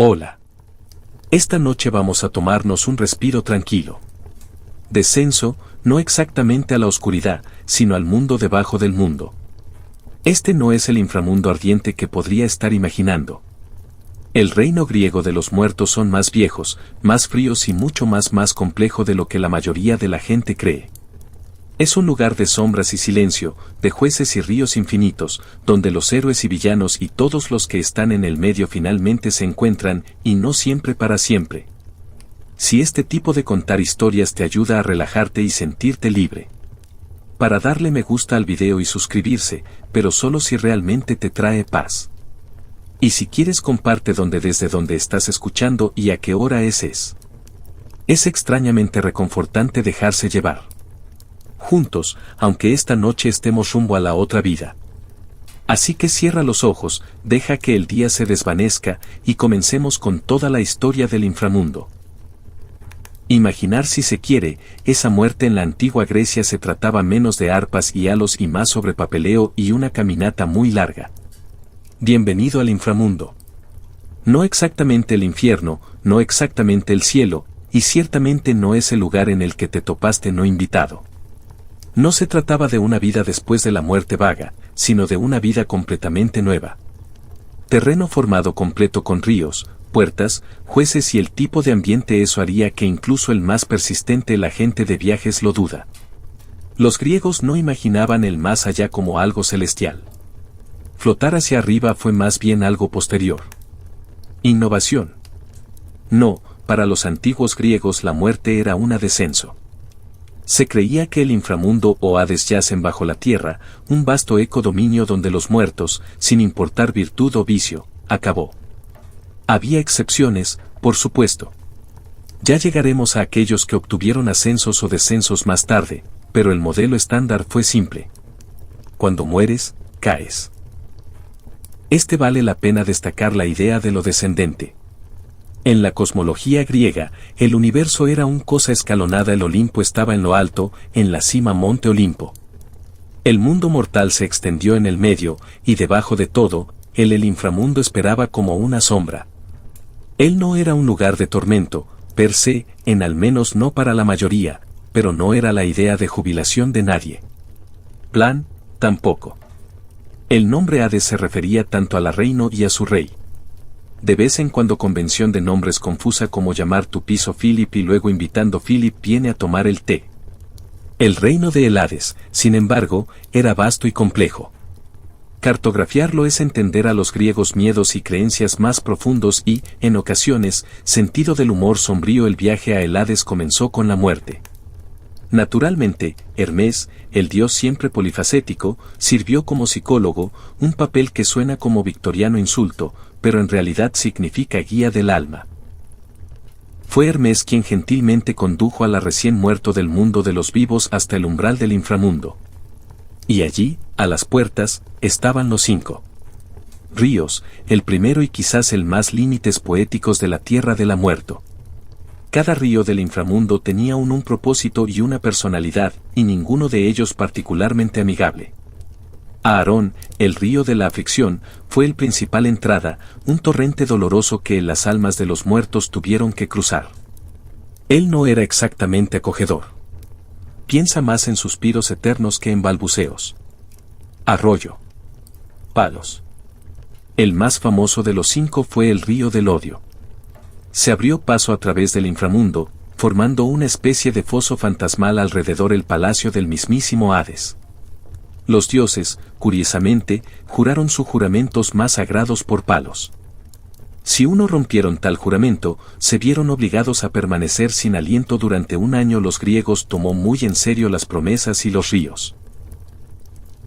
Hola. Esta noche vamos a tomarnos un respiro tranquilo. Descenso, no exactamente a la oscuridad, sino al mundo debajo del mundo. Este no es el inframundo ardiente que podría estar imaginando. El reino griego de los muertos son más viejos, más fríos y mucho más complejo de lo que la mayoría de la gente cree. Es un lugar de sombras y silencio, de jueces y ríos infinitos, donde los héroes y villanos y todos los que están en el medio finalmente se encuentran, y no siempre para siempre. Si este tipo de contar historias te ayuda a relajarte y sentirte libre. Para darle me gusta al video y suscribirse, pero solo si realmente te trae paz. Y si quieres comparte desde donde estás escuchando y a qué hora es. Es extrañamente reconfortante dejarse llevar. Juntos, aunque esta noche estemos rumbo a la otra vida. Así que cierra los ojos, deja que el día se desvanezca y comencemos con toda la historia del inframundo. Imaginar si se quiere, esa muerte en la antigua Grecia se trataba menos de arpas y halos y más sobre papeleo y una caminata muy larga. Bienvenido al inframundo. No exactamente el infierno, no exactamente el cielo, y ciertamente no es el lugar en el que te topaste no invitado. No se trataba de una vida después de la muerte vaga, sino de una vida completamente nueva. Terreno formado completo con ríos, puertas, jueces y el tipo de ambiente eso haría que incluso el más persistente el agente de viajes lo duda. Los griegos no imaginaban el más allá como algo celestial. Flotar hacia arriba fue más bien algo posterior. Innovación. No, para los antiguos griegos la muerte era un descenso. Se creía que el inframundo o Hades yacen bajo la tierra, un vasto ecodominio donde los muertos, sin importar virtud o vicio, acabó. Había excepciones, por supuesto. Ya llegaremos a aquellos que obtuvieron ascensos o descensos más tarde, pero el modelo estándar fue simple. Cuando mueres, caes. Vale la pena destacar la idea de lo descendente. En la cosmología griega, el universo era una cosa escalonada, el Olimpo estaba en lo alto, en la cima Monte Olimpo. El mundo mortal se extendió en el medio, y debajo de todo, el inframundo esperaba como una sombra. Él no era un lugar de tormento, per se, al menos no para la mayoría, pero no era la idea de jubilación de nadie. Plan, tampoco. El nombre Hades se refería tanto a la reino y a su rey. De vez en cuando convención de nombres confusa como llamar tu piso Philip y luego invitando Philip viene a tomar el té. El reino de el Hades, sin embargo, era vasto y complejo. Cartografiarlo es entender a los griegos miedos y creencias más profundos y, en ocasiones, sentido del humor sombrío. El viaje a el Hades comenzó con la muerte. Naturalmente, Hermes, el dios siempre polifacético, sirvió como psicólogo, un papel que suena como victoriano insulto, pero en realidad significa guía del alma. Fue Hermes quien gentilmente condujo a la recién muerto del mundo de los vivos hasta el umbral del inframundo. Y allí, a las puertas, estaban los 5 ríos, el primero y quizás el más límites poéticos de la tierra de la muerto. Cada río del inframundo tenía un propósito y una personalidad, y ninguno de ellos particularmente amigable. Aarón, el río de la aflicción, fue el principal entrada, un torrente doloroso que las almas de los muertos tuvieron que cruzar. Él no era exactamente acogedor. Piensa más en suspiros eternos que en balbuceos. Arroyo. Palos. El más famoso de los 5 fue el río del odio. Se abrió paso a través del inframundo, formando una especie de foso fantasmal alrededor del palacio del mismísimo Hades. Los dioses, curiosamente, juraron sus juramentos más sagrados por palos. Si uno rompieron tal juramento, se vieron obligados a permanecer sin aliento durante un año. Los griegos tomó muy en serio las promesas y los ríos.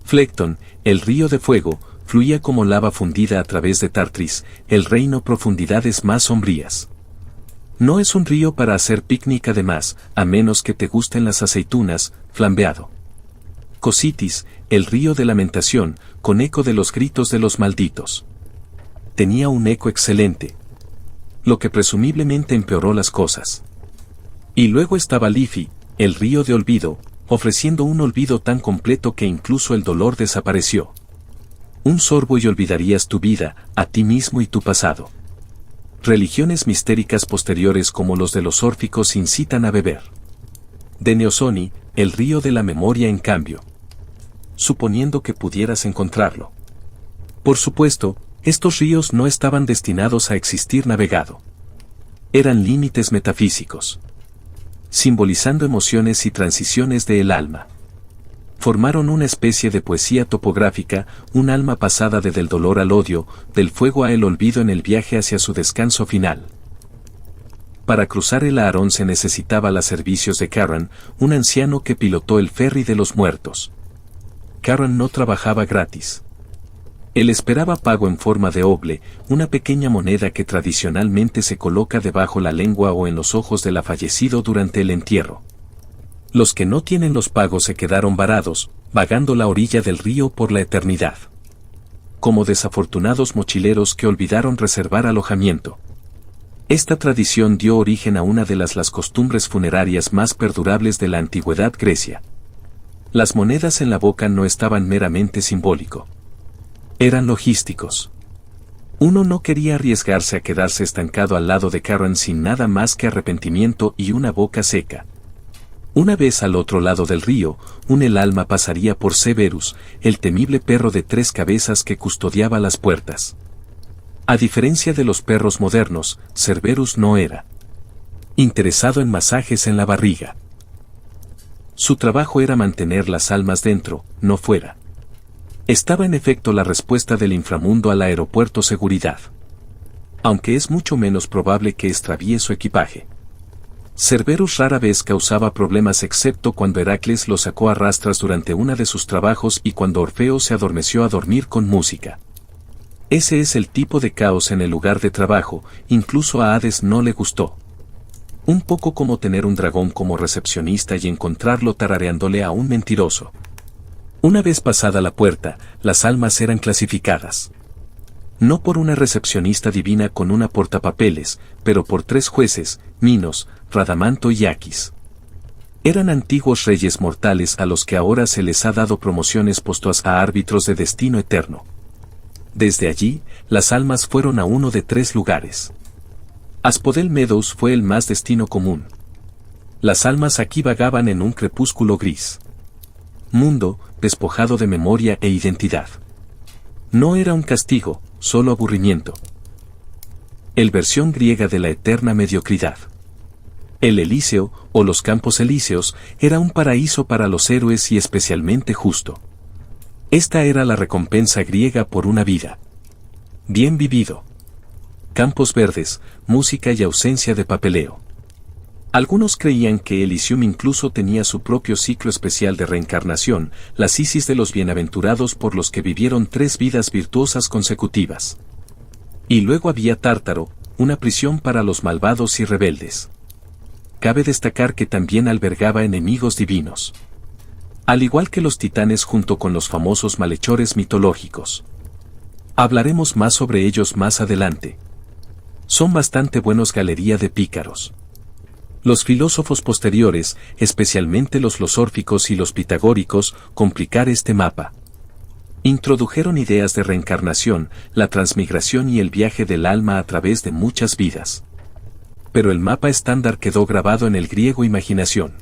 Flectón, el río de fuego, fluía como lava fundida a través de Tartris, el reino profundidades más sombrías. No es un río para hacer picnic además, a menos que te gusten las aceitunas, flambeado. Cositis, el río de lamentación, con eco de los gritos de los malditos. Tenía un eco excelente. Lo que presumiblemente empeoró las cosas. Y luego estaba Lifi, el río de olvido, ofreciendo un olvido tan completo que incluso el dolor desapareció. Un sorbo y olvidarías tu vida, a ti mismo y tu pasado. Religiones mistéricas posteriores como los de los órficos incitan a beber. De Neosoni, el río de la memoria en cambio. Suponiendo que pudieras encontrarlo. Por supuesto, estos ríos no estaban destinados a existir navegado. Eran límites metafísicos. Simbolizando emociones y transiciones del alma. Formaron una especie de poesía topográfica, un alma pasada desde el dolor al odio, del fuego a el olvido en el viaje hacia su descanso final. Para cruzar el Aarón se necesitaba los servicios de Carran, un anciano que pilotó el ferry de los muertos. Carran no trabajaba gratis. Él esperaba pago en forma de oble, una pequeña moneda que tradicionalmente se coloca debajo la lengua o en los ojos del fallecido durante el entierro. Los que no tienen los pagos se quedaron varados, vagando la orilla del río por la eternidad. Como desafortunados mochileros que olvidaron reservar alojamiento. Esta tradición dio origen a una de las costumbres funerarias más perdurables de la antigüedad Grecia. Las monedas en la boca no estaban meramente simbólico. Eran logísticos. Uno no quería arriesgarse a quedarse estancado al lado de Carran sin nada más que arrepentimiento y una boca seca. Una vez al otro lado del río, el alma pasaría por Cerberus, el temible perro de 3 cabezas que custodiaba las puertas. A diferencia de los perros modernos, Cerberus no era interesado en masajes en la barriga. Su trabajo era mantener las almas dentro, no fuera. Estaba en efecto la respuesta del inframundo al aeropuerto seguridad. Aunque es mucho menos probable que extravíe su equipaje. Cerberus rara vez causaba problemas excepto cuando Heracles lo sacó a rastras durante uno de sus trabajos y cuando Orfeo se adormeció a dormir con música. Ese es el tipo de caos en el lugar de trabajo, incluso a Hades no le gustó. Un poco como tener un dragón como recepcionista y encontrarlo tarareándole a un mentiroso. Una vez pasada la puerta, las almas eran clasificadas. No por una recepcionista divina con una portapapeles, pero por 3 jueces, Minos, Radamanto y Aquis. Eran antiguos reyes mortales a los que ahora se les ha dado promociones postas a árbitros de destino eterno. Desde allí, las almas fueron a uno de 3 lugares. Aspodel Meadows fue el más destino común. Las almas aquí vagaban en un crepúsculo gris. Mundo, despojado de memoria e identidad. No era un castigo, solo aburrimiento. El versión griega de la eterna mediocridad. El Elíseo, o los Campos Elíseos, era un paraíso para los héroes y especialmente justo. Esta era la recompensa griega por una vida bien vivido. Campos verdes, música y ausencia de papeleo. Algunos creían que Elysium incluso tenía su propio ciclo especial de reencarnación, las Isis de los bienaventurados por los que vivieron 3 vidas virtuosas consecutivas. Y luego había Tártaro, una prisión para los malvados y rebeldes. Cabe destacar que también albergaba enemigos divinos. Al igual que los titanes junto con los famosos malhechores mitológicos. Hablaremos más sobre ellos más adelante. Son bastante buenos galería de pícaros. Los filósofos posteriores, especialmente los filosórficos y los pitagóricos, complicar este mapa. Introdujeron ideas de reencarnación, la transmigración y el viaje del alma a través de muchas vidas. Pero el mapa estándar quedó grabado en el griego imaginación.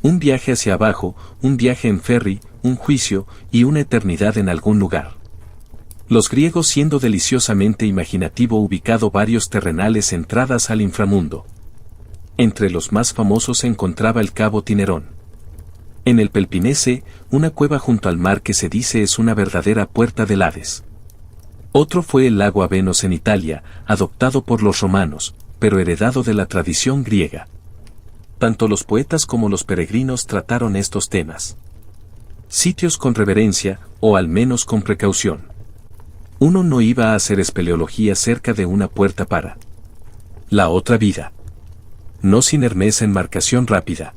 Un viaje hacia abajo, un viaje en ferry, un juicio y una eternidad en algún lugar. Los griegos siendo deliciosamente imaginativo ubicado varios terrenales entradas al inframundo. Entre los más famosos se encontraba el cabo Tinerón. En el Peloponnese, una cueva junto al mar que se dice es una verdadera puerta del Hades. Otro fue el lago Avenos en Italia, adoptado por los romanos, pero heredado de la tradición griega. Tanto los poetas como los peregrinos trataron estos temas. Sitios con reverencia, o al menos con precaución. Uno no iba a hacer espeleología cerca de una puerta para la otra vida. No sin Hermes en marcación rápida.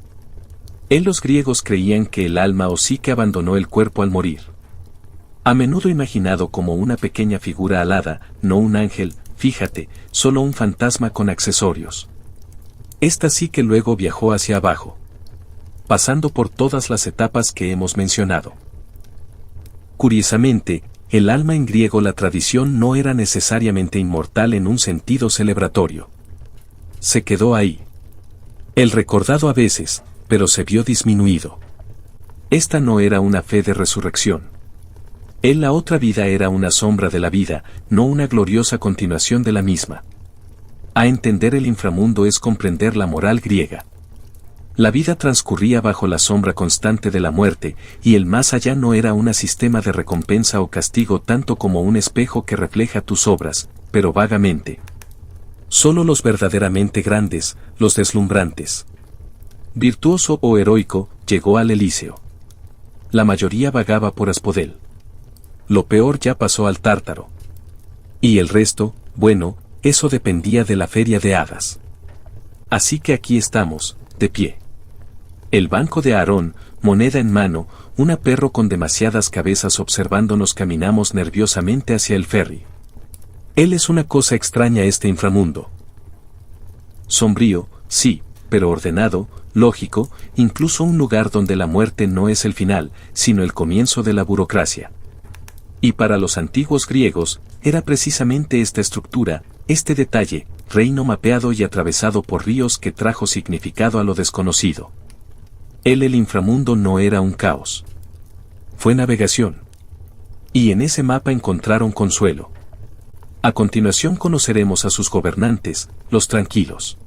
Los griegos creían que el alma o psique abandonó el cuerpo al morir. A menudo imaginado como una pequeña figura alada, no un ángel, fíjate, solo un fantasma con accesorios. Esta sí que luego viajó hacia abajo. Pasando por todas las etapas que hemos mencionado. Curiosamente, el alma en griego la tradición no era necesariamente inmortal en un sentido celebratorio. Se quedó ahí. El recordado a veces, pero se vio disminuido. Esta no era una fe de resurrección. En la otra vida era una sombra de la vida, no una gloriosa continuación de la misma. A entender el inframundo es comprender la moral griega. La vida transcurría bajo la sombra constante de la muerte, y el más allá no era un sistema de recompensa o castigo tanto como un espejo que refleja tus obras, pero vagamente. Solo los verdaderamente grandes, los deslumbrantes. Virtuoso o heroico, llegó al Elíseo. La mayoría vagaba por Aspodel. Lo peor ya pasó al Tártaro. Y el resto, bueno, eso dependía de la feria de hadas. Así que aquí estamos, de pie. El banco de Aarón, moneda en mano, un perro con demasiadas cabezas observándonos caminamos nerviosamente hacia el ferry. Él es una cosa extraña este inframundo. Sombrío, sí, pero ordenado, lógico, incluso un lugar donde la muerte no es el final, sino el comienzo de la burocracia. Y para los antiguos griegos, era precisamente esta estructura, este detalle, reino mapeado y atravesado por ríos que trajo significado a lo desconocido. El inframundo no era un caos. Fue navegación. Y en ese mapa encontraron consuelo. A continuación conoceremos a sus gobernantes, los tranquilos.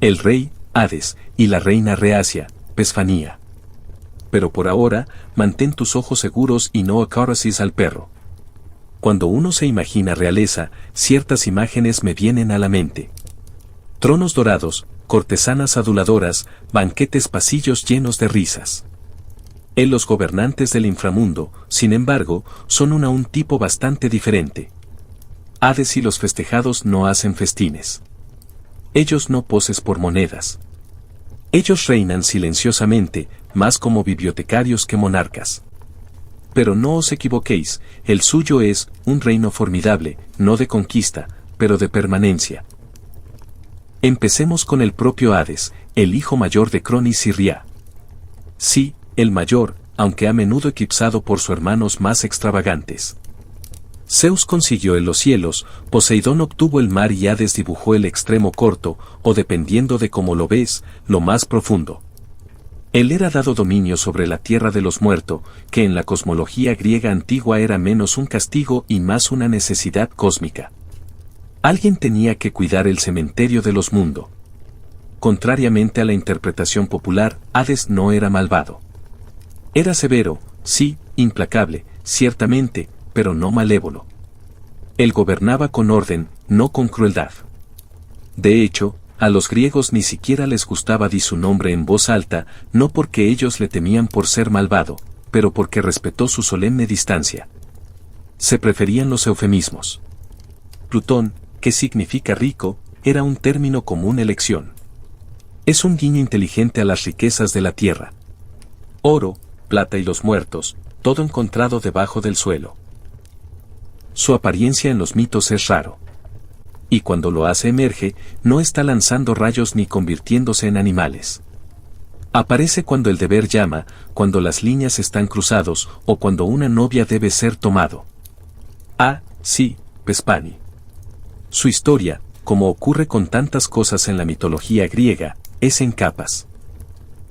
El rey, Hades, y la reina reacia, Pesfanía. Pero por ahora, mantén tus ojos seguros y no acaricias al perro. Cuando uno se imagina realeza, ciertas imágenes me vienen a la mente. Tronos dorados, cortesanas aduladoras, banquetes, pasillos llenos de risas. Los gobernantes del inframundo, sin embargo, son un tipo bastante diferente. Hades y los festejados no hacen festines. Ellos no poses por monedas. Ellos reinan silenciosamente, más como bibliotecarios que monarcas. Pero no os equivoquéis, el suyo es un reino formidable, no de conquista, pero de permanencia. Empecemos con el propio Hades, el hijo mayor de Cronis y Ria. Sí, el mayor, aunque a menudo eclipsado por sus hermanos más extravagantes. Zeus consiguió en los cielos, Poseidón obtuvo el mar y Hades dibujó el extremo corto, o dependiendo de cómo lo ves, lo más profundo. Él era dado dominio sobre la tierra de los muertos, que en la cosmología griega antigua era menos un castigo y más una necesidad cósmica. Alguien tenía que cuidar el cementerio de los mundos. Contrariamente a la interpretación popular, Hades no era malvado. Era severo, sí, implacable, ciertamente, pero no malévolo. Él gobernaba con orden, no con crueldad. De hecho, a los griegos ni siquiera les gustaba di su nombre en voz alta, no porque ellos le temían por ser malvado, pero porque respetó su solemne distancia. Se preferían los eufemismos. Plutón, que significa rico, era un término común elección. Es un guiño inteligente a las riquezas de la tierra. Oro, plata y los muertos, todo encontrado debajo del suelo. Su apariencia en los mitos es raro. Y cuando lo hace emerge, no está lanzando rayos ni convirtiéndose en animales. Aparece cuando el deber llama, cuando las líneas están cruzados, o cuando una novia debe ser tomado. Ah, sí, Pespani. Su historia, como ocurre con tantas cosas en la mitología griega, es en capas.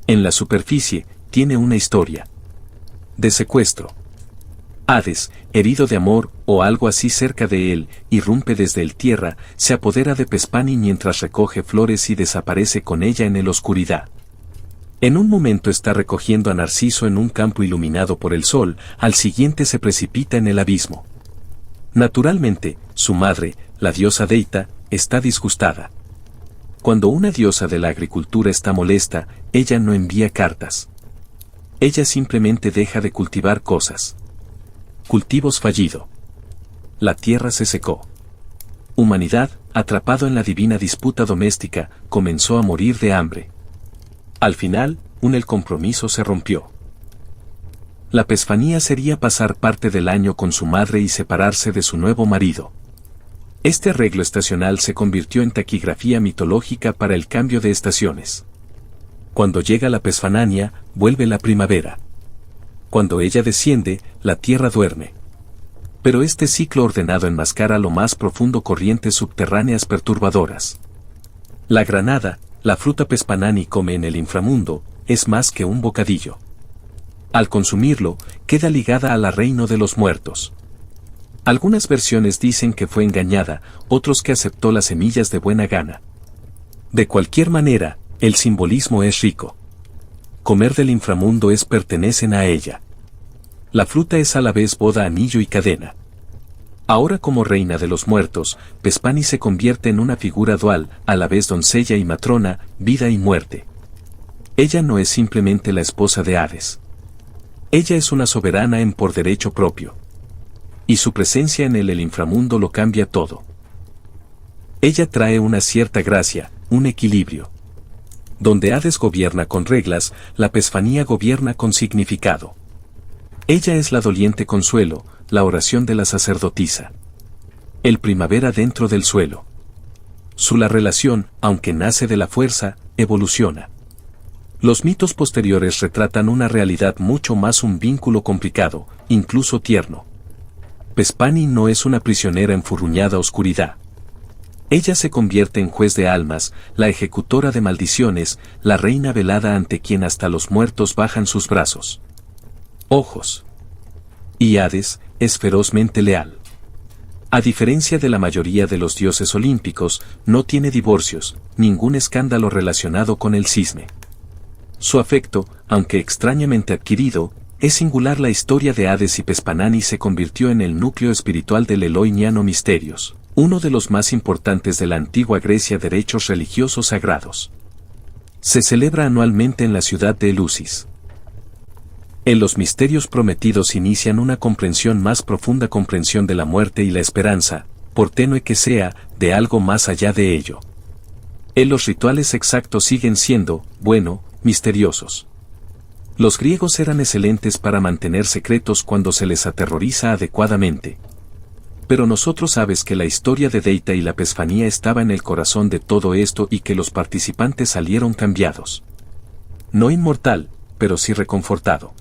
En la superficie, tiene una historia de secuestro. Hades, herido de amor, o algo así cerca de él, irrumpe desde el tierra, se apodera de Pespani mientras recoge flores y desaparece con ella en el oscuridad. En un momento está recogiendo a Narciso en un campo iluminado por el sol, al siguiente se precipita en el abismo. Naturalmente, su madre, la diosa Deita, está disgustada. Cuando una diosa de la agricultura está molesta, ella no envía cartas. Ella simplemente deja de cultivar cosas. Cultivos fallido. La tierra se secó. Humanidad, atrapado en la divina disputa doméstica, comenzó a morir de hambre. Al final, el compromiso se rompió. La Pesfanía sería pasar parte del año con su madre y separarse de su nuevo marido. Este arreglo estacional se convirtió en taquigrafía mitológica para el cambio de estaciones. Cuando llega la Pesfanania, vuelve la primavera. Cuando ella desciende, la tierra duerme. Pero este ciclo ordenado enmascara lo más profundo corrientes subterráneas perturbadoras. La granada, la fruta Pespanani come en el inframundo, es más que un bocadillo. Al consumirlo, queda ligada al reino de los muertos. Algunas versiones dicen que fue engañada, otros que aceptó las semillas de buena gana. De cualquier manera, el simbolismo es rico. Comer del inframundo es pertenecen a ella. La fruta es a la vez boda, anillo y cadena. Ahora como reina de los muertos, Pespani se convierte en una figura dual, a la vez doncella y matrona, vida y muerte. Ella no es simplemente la esposa de Hades. Ella es una soberana en por derecho propio. Y su presencia en el inframundo lo cambia todo. Ella trae una cierta gracia, un equilibrio. Donde Hades gobierna con reglas, la Pesfanía gobierna con significado. Ella es la doliente consuelo, la oración de la sacerdotisa. El primavera dentro del suelo. La relación, aunque nace de la fuerza, evoluciona. Los mitos posteriores retratan una realidad mucho más, un vínculo complicado, incluso tierno. Pespani no es una prisionera enfurruñada oscuridad. Ella se convierte en juez de almas, la ejecutora de maldiciones, la reina velada ante quien hasta los muertos bajan sus brazos. Ojos. Y Hades es ferozmente leal. A diferencia de la mayoría de los dioses olímpicos, no tiene divorcios, ningún escándalo relacionado con el cisne. Su afecto, aunque extrañamente adquirido, es singular. La historia de Hades y Pespanani se convirtió en el núcleo espiritual del Eloiniano Misterios, uno de los más importantes de la antigua Grecia derechos religiosos sagrados. Se celebra anualmente en la ciudad de Eleusis. En los misterios prometidos inician una comprensión más profunda, comprensión de la muerte y la esperanza, por tenue que sea, de algo más allá de ello. En los rituales exactos siguen siendo, bueno, misteriosos. Los griegos eran excelentes para mantener secretos cuando se les aterroriza adecuadamente. Pero nosotros sabes que la historia de Deita y la Pesfanía estaba en el corazón de todo esto y que los participantes salieron cambiados. No inmortal, pero sí reconfortado.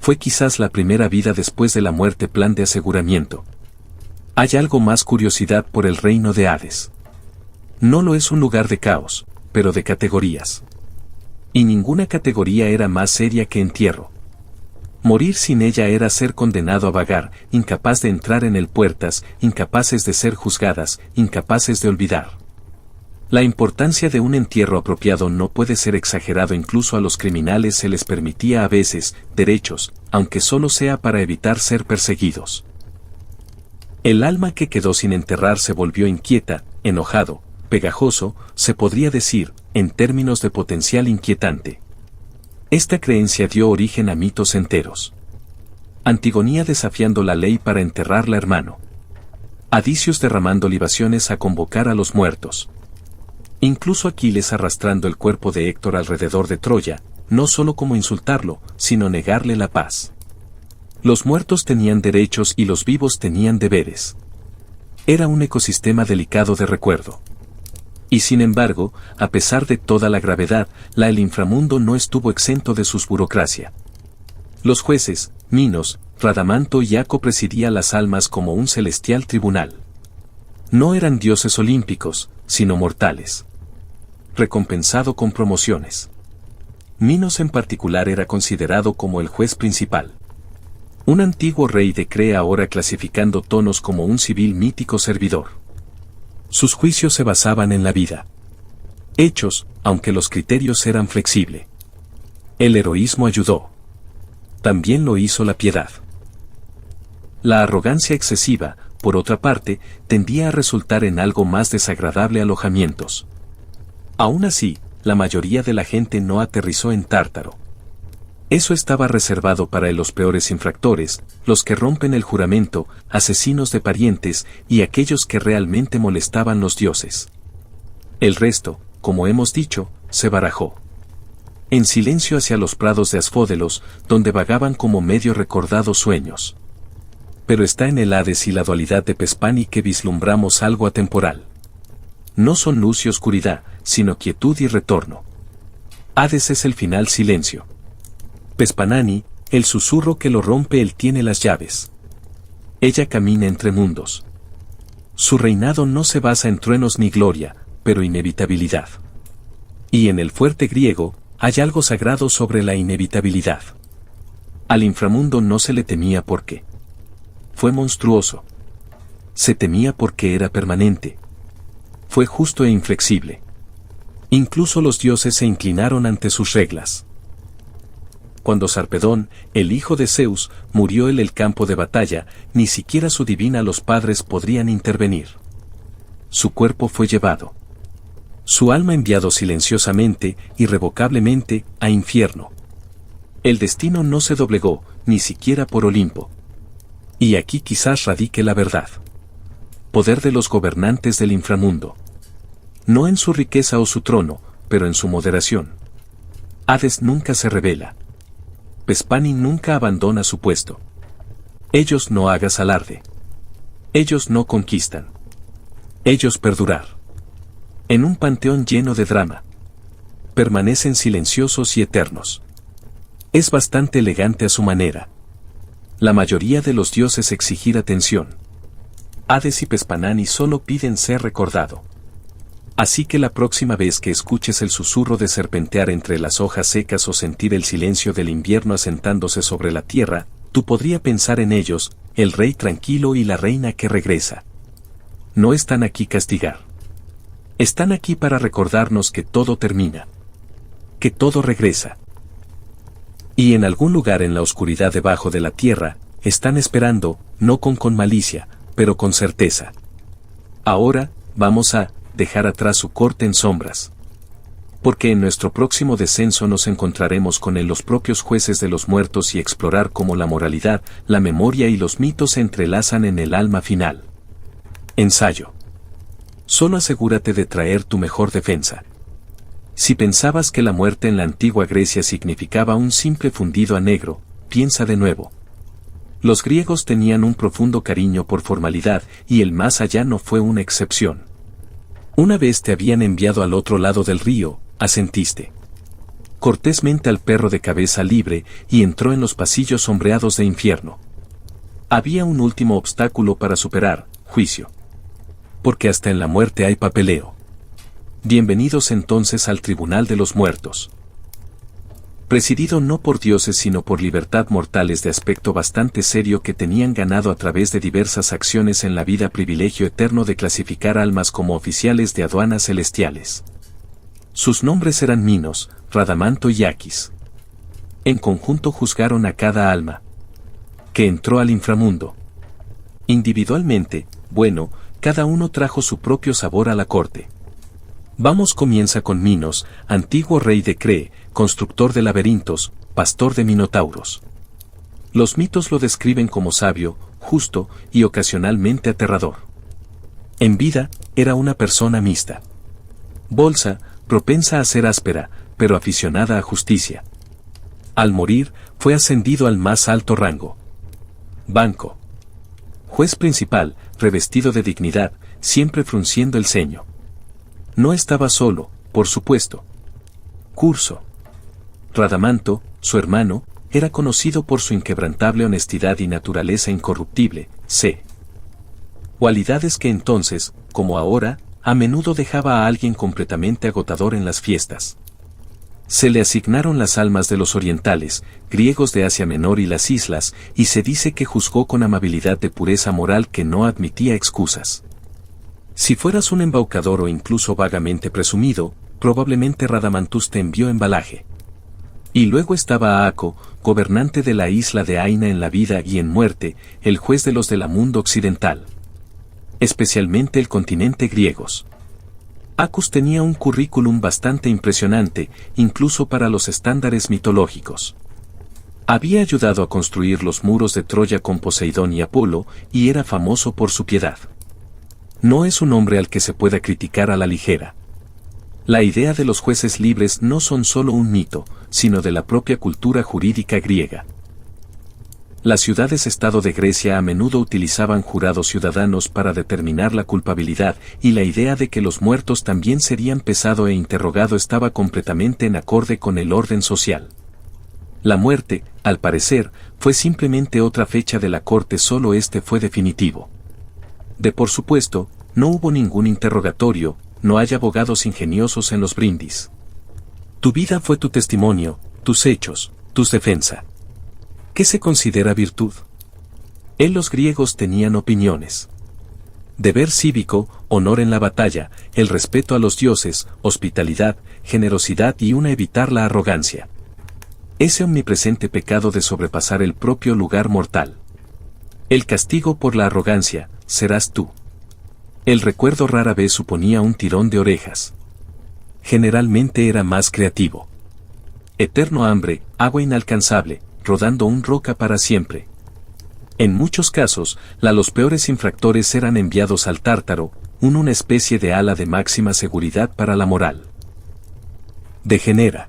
Fue quizás la primera vida después de la muerte, plan de aseguramiento. Hay algo más, curiosidad por el reino de Hades. No lo es un lugar de caos, pero de categorías. Y ninguna categoría era más seria que entierro. Morir sin ella era ser condenado a vagar, incapaz de entrar en el puertas, incapaces de ser juzgadas, incapaces de olvidar. La importancia de un entierro apropiado no puede ser exagerado, incluso a los criminales se les permitía a veces derechos, aunque solo sea para evitar ser perseguidos. El alma que quedó sin enterrar se volvió inquieta, enojado, pegajoso, se podría decir, en términos de potencial inquietante. Esta creencia dio origen a mitos enteros. Antigonía desafiando la ley para enterrarla, hermano. Adicios derramando libaciones a convocar a los muertos. Incluso Aquiles arrastrando el cuerpo de Héctor alrededor de Troya, no solo como insultarlo, sino negarle la paz. Los muertos tenían derechos y los vivos tenían deberes. Era un ecosistema delicado de recuerdo. Y sin embargo, a pesar de toda la gravedad, el inframundo no estuvo exento de sus burocracia. Los jueces, Minos, Radamanto y Aco presidía las almas como un celestial tribunal. No eran dioses olímpicos, sino mortales. Recompensado con promociones. Minos en particular era considerado como el juez principal. Un antiguo rey de Crea, ahora clasificando tonos como un civil mítico servidor. Sus juicios se basaban en la vida. Hechos, aunque los criterios eran flexibles. El heroísmo ayudó. También lo hizo la piedad. La arrogancia excesiva, por otra parte, tendía a resultar en algo más desagradable: alojamientos. Aún así, la mayoría de la gente no aterrizó en Tártaro. Eso estaba reservado para los peores infractores, los que rompen el juramento, asesinos de parientes y aquellos que realmente molestaban los dioses. El resto, como hemos dicho, se barajó en silencio hacia los prados de Asfódelos, donde vagaban como medio recordados sueños. Pero está en el Hades y la dualidad de Pespani que vislumbramos algo atemporal. No son luz y oscuridad, sino quietud y retorno. Hades es el final silencio. Pespanani, el susurro que lo rompe, él tiene las llaves. Ella camina entre mundos. Su reinado no se basa en truenos ni gloria, pero inevitabilidad. Y en el fuerte griego, hay algo sagrado sobre la inevitabilidad. Al inframundo no se le temía porque fue monstruoso. Se temía porque era permanente. Fue justo e inflexible. Incluso los dioses se inclinaron ante sus reglas. Cuando Sarpedón, el hijo de Zeus, murió en el campo de batalla, ni siquiera su divina los padres podrían intervenir. Su cuerpo fue llevado. Su alma enviado silenciosamente, irrevocablemente, a infierno. El destino no se doblegó, ni siquiera por Olimpo. Y aquí quizás radique la verdad. Poder de los gobernantes del inframundo. No en su riqueza o su trono, pero en su moderación. Hades nunca se rebela. Vespani nunca abandona su puesto. Ellos no hagas alarde. Ellos no conquistan. Ellos perdurar. En un panteón lleno de drama. Permanecen silenciosos y eternos. Es bastante elegante a su manera. La mayoría de los dioses exigir atención. Hades y Pespanani solo piden ser recordado. Así que la próxima vez que escuches el susurro de serpentear entre las hojas secas o sentir el silencio del invierno asentándose sobre la tierra, tú podrías pensar en ellos, el rey tranquilo y la reina que regresa. No están aquí castigar. Están aquí para recordarnos que todo termina. Que todo regresa. Y en algún lugar en la oscuridad debajo de la tierra, están esperando, no con malicia, pero con certeza. Ahora, vamos a dejar atrás su corte en sombras. Porque en nuestro próximo descenso nos encontraremos con los propios jueces de los muertos y explorar cómo la moralidad, la memoria y los mitos se entrelazan en el alma final. Ensayo. Solo asegúrate de traer tu mejor defensa. Si pensabas que la muerte en la antigua Grecia significaba un simple fundido a negro, piensa de nuevo. Los griegos tenían un profundo cariño por formalidad y el más allá no fue una excepción. Una vez te habían enviado al otro lado del río, asentiste cortésmente al perro de cabeza libre y entró en los pasillos sombreados de infierno. Había un último obstáculo para superar, juicio. Porque hasta en la muerte hay papeleo. Bienvenidos entonces al Tribunal de los Muertos. Presidido no por dioses sino por libertad mortales de aspecto bastante serio que tenían ganado a través de diversas acciones en la vida privilegio eterno de clasificar almas como oficiales de aduanas celestiales. Sus nombres eran Minos, Radamanto y Aquis. En conjunto juzgaron a cada alma que entró al inframundo. Individualmente, bueno, cada uno trajo su propio sabor a la corte. Vamos comienza con Minos, antiguo rey de Cree, constructor de laberintos, pastor de minotauros. Los mitos lo describen como sabio, justo y ocasionalmente aterrador. En vida, era una persona mixta. Bolsa, propensa a ser áspera, pero aficionada a justicia. Al morir, fue ascendido al más alto rango. Banco. Juez principal, revestido de dignidad, siempre frunciendo el ceño. No estaba solo, por supuesto. Curso. Radamanto, su hermano, era conocido por su inquebrantable honestidad y naturaleza incorruptible, c. Cualidades que entonces, como ahora, a menudo dejaba a alguien completamente agotador en las fiestas. Se le asignaron las almas de los orientales, griegos de Asia Menor y las islas, y se dice que juzgó con amabilidad de pureza moral que no admitía excusas. Si fueras un embaucador o incluso vagamente presumido, probablemente Radamantus te envió embalaje. Y luego estaba Aco, gobernante de la isla de Aina en la vida y en muerte, el juez de los del mundo occidental. Especialmente el continente griegos. Acus tenía un currículum bastante impresionante, incluso para los estándares mitológicos. Había ayudado a construir los muros de Troya con Poseidón y Apolo, y era famoso por su piedad. No es un hombre al que se pueda criticar a la ligera. La idea de los jueces libres no son solo un mito, sino de la propia cultura jurídica griega. Las ciudades-estado de Grecia a menudo utilizaban jurados ciudadanos para determinar la culpabilidad, y la idea de que los muertos también serían pesado e interrogado estaba completamente en acorde con el orden social. La muerte, al parecer, fue simplemente otra fecha de la corte, solo este fue definitivo. Por supuesto, no hubo ningún interrogatorio, no hay abogados ingeniosos en los brindis. Tu vida fue tu testimonio, tus hechos, tus defensa. ¿Qué se considera virtud? Los griegos tenían opiniones. Deber cívico, honor en la batalla, el respeto a los dioses, hospitalidad, generosidad y evitar la arrogancia. Ese omnipresente pecado de sobrepasar el propio lugar mortal. El castigo por la arrogancia, serás tú. El recuerdo rara vez suponía un tirón de orejas. Generalmente era más creativo. Eterno hambre, agua inalcanzable, rodando un roca para siempre. En muchos casos, los peores infractores eran enviados al Tártaro, una especie de ala de máxima seguridad para la moral. Degenera.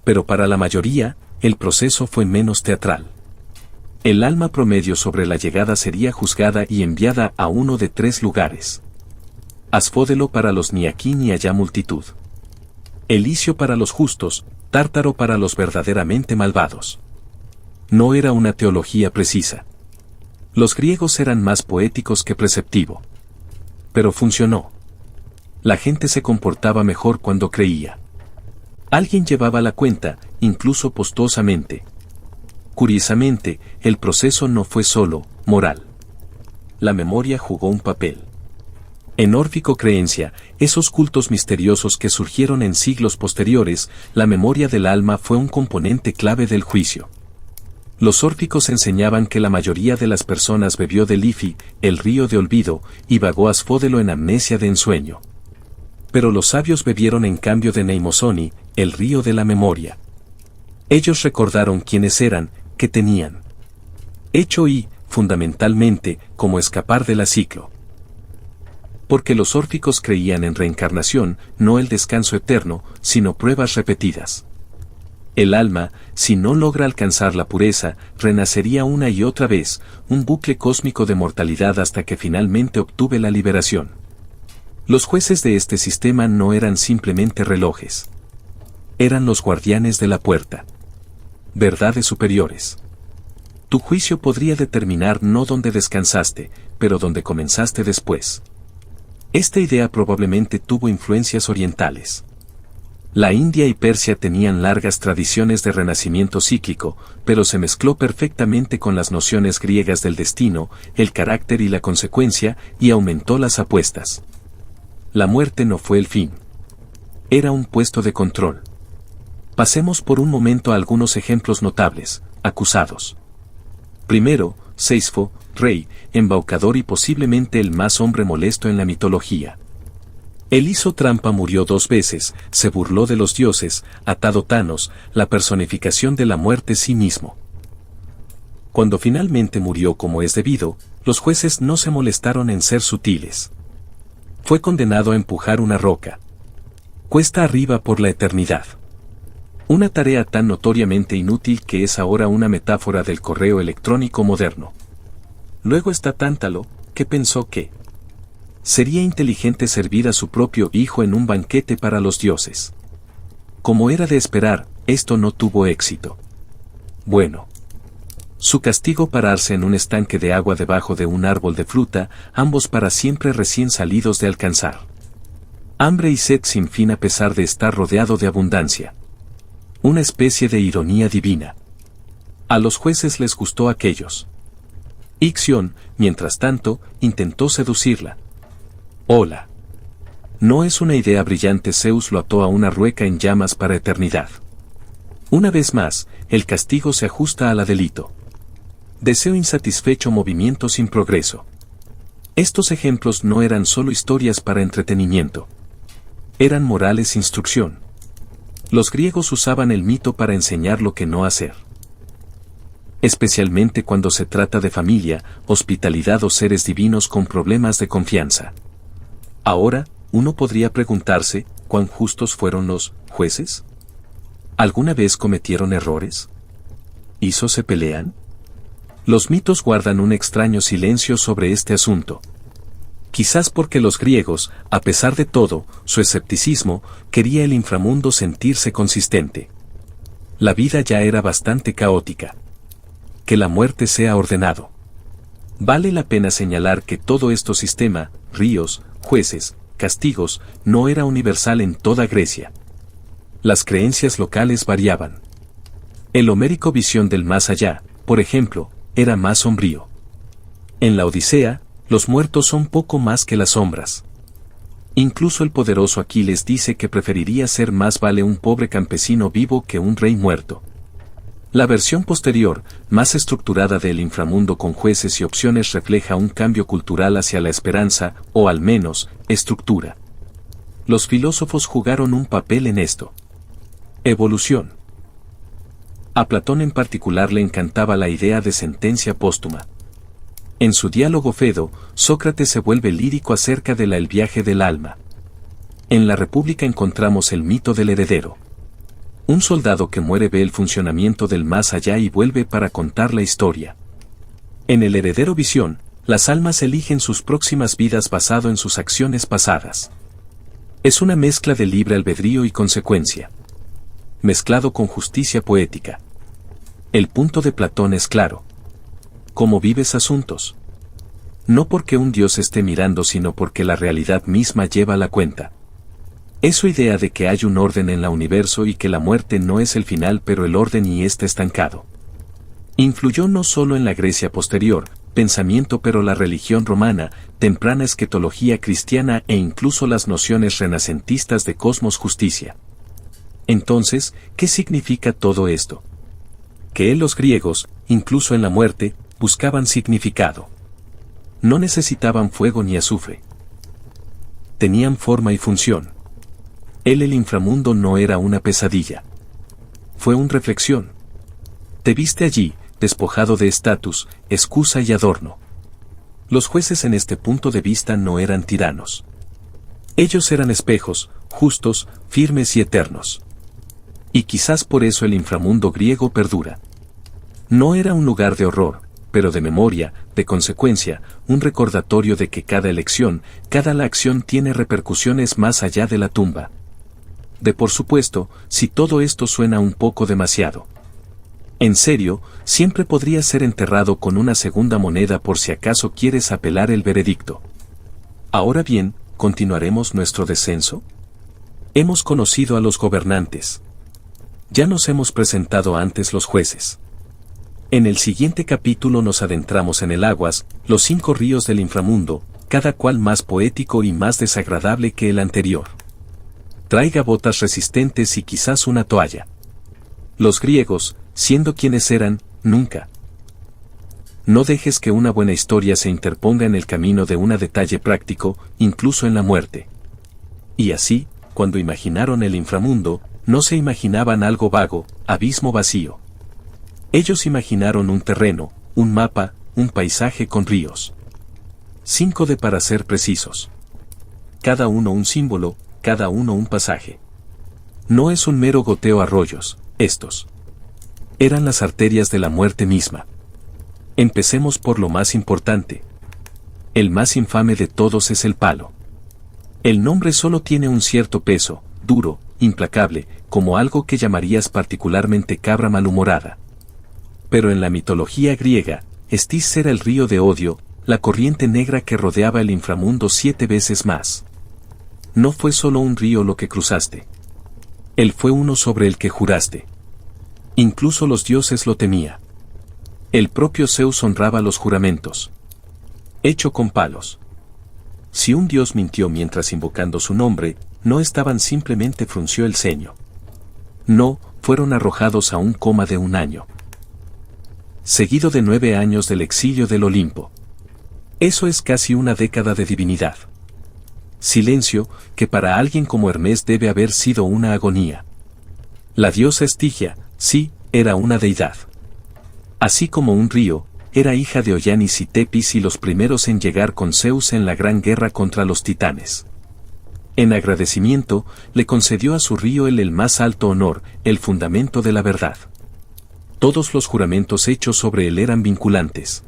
Pero para la mayoría, el proceso fue menos teatral. El alma promedio sobre la llegada sería juzgada y enviada a uno de 3 lugares. Asfódelo para los ni aquí ni allá multitud. Elicio para los justos, Tártaro para los verdaderamente malvados. No era una teología precisa. Los griegos eran más poéticos que preceptivo. Pero funcionó. La gente se comportaba mejor cuando creía. Alguien llevaba la cuenta, incluso postosamente. Curiosamente, el proceso no fue solo moral. La memoria jugó un papel. En órfico creencia, esos cultos misteriosos que surgieron en siglos posteriores, la memoria del alma fue un componente clave del juicio. Los órficos enseñaban que la mayoría de las personas bebió del Ifi, el río de olvido, y vagó Asfódelo en amnesia de ensueño. Pero los sabios bebieron en cambio de Neimosoni, el río de la memoria. Ellos recordaron quiénes eran, qué tenían hecho y, fundamentalmente, cómo escapar del ciclo. Porque los órficos creían en reencarnación, no el descanso eterno, sino pruebas repetidas. El alma, si no logra alcanzar la pureza, renacería una y otra vez, un bucle cósmico de mortalidad hasta que finalmente obtuve la liberación. Los jueces de este sistema no eran simplemente relojes. Eran los guardianes de la puerta. Verdades superiores. Tu juicio podría determinar no dónde descansaste, pero dónde comenzaste después. Esta idea probablemente tuvo influencias orientales. La India y Persia tenían largas tradiciones de renacimiento cíclico, pero se mezcló perfectamente con las nociones griegas del destino, el carácter y la consecuencia, y aumentó las apuestas. La muerte no fue el fin. Era un puesto de control. Pasemos por un momento a algunos ejemplos notables, acusados. Primero, Seisfo, rey, embaucador y posiblemente el más hombre molesto en la mitología. Él hizo trampa, murió 2 veces, se burló de los dioses, atado Thanos, la personificación de la muerte sí mismo. Cuando finalmente murió como es debido, los jueces no se molestaron en ser sutiles. Fue condenado a empujar una roca cuesta arriba por la eternidad. Una tarea tan notoriamente inútil que es ahora una metáfora del correo electrónico moderno. Luego está Tántalo, que pensó que sería inteligente servir a su propio hijo en un banquete para los dioses. Como era de esperar, esto no tuvo éxito. Bueno. Su castigo: pararse en un estanque de agua debajo de un árbol de fruta, ambos para siempre recién salidos de alcanzar hambre y sed sin fin a pesar de estar rodeado de abundancia. Una especie de ironía divina. A los jueces les gustó aquellos. Ixión, mientras tanto, intentó seducirla. Hola. No es una idea brillante. Zeus lo ató a una rueca en llamas para eternidad. Una vez más, el castigo se ajusta al delito. Deseo insatisfecho, movimiento sin progreso. Estos ejemplos no eran solo historias para entretenimiento. Eran morales instrucción. Los griegos usaban el mito para enseñar lo que no hacer. Especialmente cuando se trata de familia, hospitalidad o seres divinos con problemas de confianza. Ahora, uno podría preguntarse, ¿cuán justos fueron los jueces? ¿Alguna vez cometieron errores? ¿Hizo se pelean? Los mitos guardan un extraño silencio sobre este asunto. Quizás porque los griegos, a pesar de todo, su escepticismo, quería el inframundo sentirse consistente. La vida ya era bastante caótica. Que la muerte sea ordenado. Vale la pena señalar que todo este sistema, ríos, jueces, castigos, no era universal en toda Grecia. Las creencias locales variaban. El homérico visión del más allá, por ejemplo, era más sombrío. En la Odisea, los muertos son poco más que las sombras. Incluso el poderoso Aquiles dice que preferiría ser más vale un pobre campesino vivo que un rey muerto. La versión posterior, más estructurada del inframundo con jueces y opciones refleja un cambio cultural hacia la esperanza, o al menos, estructura. Los filósofos jugaron un papel en esto. Evolución. A Platón en particular le encantaba la idea de sentencia póstuma. En su diálogo Fedo, Sócrates se vuelve lírico acerca del viaje del alma. En la República encontramos el mito del heredero. Un soldado que muere ve el funcionamiento del más allá y vuelve para contar la historia. En el heredero visión, las almas eligen sus próximas vidas basado en sus acciones pasadas. Es una mezcla de libre albedrío y consecuencia. Mezclado con justicia poética. El punto de Platón es claro. ¿Cómo vives asuntos? No porque un Dios esté mirando, sino porque la realidad misma lleva la cuenta. Es su idea de que hay un orden en el universo y que la muerte no es el final, pero el orden y está estancado. Influyó no solo en la Grecia posterior, pensamiento, pero la religión romana, temprana esquetología cristiana e incluso las nociones renacentistas de cosmos justicia. Entonces, ¿qué significa todo esto? Que los griegos, incluso en la muerte, buscaban significado. No necesitaban fuego ni azufre. Tenían forma y función. El inframundo no era una pesadilla. Fue una reflexión. Te viste allí, despojado de estatus, excusa y adorno. Los jueces en este punto de vista no eran tiranos. Ellos eran espejos, justos, firmes y eternos. Y quizás por eso el inframundo griego perdura. No era un lugar de horror, pero de memoria, de consecuencia, un recordatorio de que cada elección, cada acción tiene repercusiones más allá de la tumba. Por supuesto, si todo esto suena un poco demasiado. En serio, siempre podría ser enterrado con una segunda moneda por si acaso quieres apelar el veredicto. Ahora bien, ¿continuaremos nuestro descenso? Hemos conocido a los gobernantes. Ya nos hemos presentado antes los jueces. En el siguiente capítulo nos adentramos en el Aguas, los 5 ríos del inframundo, cada cual más poético y más desagradable que el anterior. Traiga botas resistentes y quizás una toalla. Los griegos, siendo quienes eran, nunca. No dejes que una buena historia se interponga en el camino de un detalle práctico, incluso en la muerte. Y así, cuando imaginaron el inframundo, no se imaginaban algo vago, abismo vacío. Ellos imaginaron un terreno, un mapa, un paisaje con ríos. 5 para ser precisos. Cada uno un símbolo, cada uno un pasaje. No es un mero goteo arroyos, estos. Eran las arterias de la muerte misma. Empecemos por lo más importante. El más infame de todos es el palo. El nombre solo tiene un cierto peso, duro, implacable, como algo que llamarías particularmente cabra malhumorada. Pero en la mitología griega, Estis era el río de odio, la corriente negra que rodeaba el inframundo 7 veces más. No fue solo un río lo que cruzaste. Él fue uno sobre el que juraste. Incluso los dioses lo temían. El propio Zeus honraba los juramentos. Hecho con palos. Si un dios mintió mientras invocando su nombre, no estaban simplemente frunció el ceño. No, fueron arrojados a un coma de 1 año. Seguido de 9 años del exilio del Olimpo. Eso es casi una década de divinidad. Silencio, que para alguien como Hermes debe haber sido una agonía. La diosa Estigia, sí, era una deidad. Así como un río, era hija de Oyanis y Tepis y los primeros en llegar con Zeus en la gran guerra contra los titanes. En agradecimiento, le concedió a su río el más alto honor, el fundamento de la verdad. Todos los juramentos hechos sobre él eran vinculantes.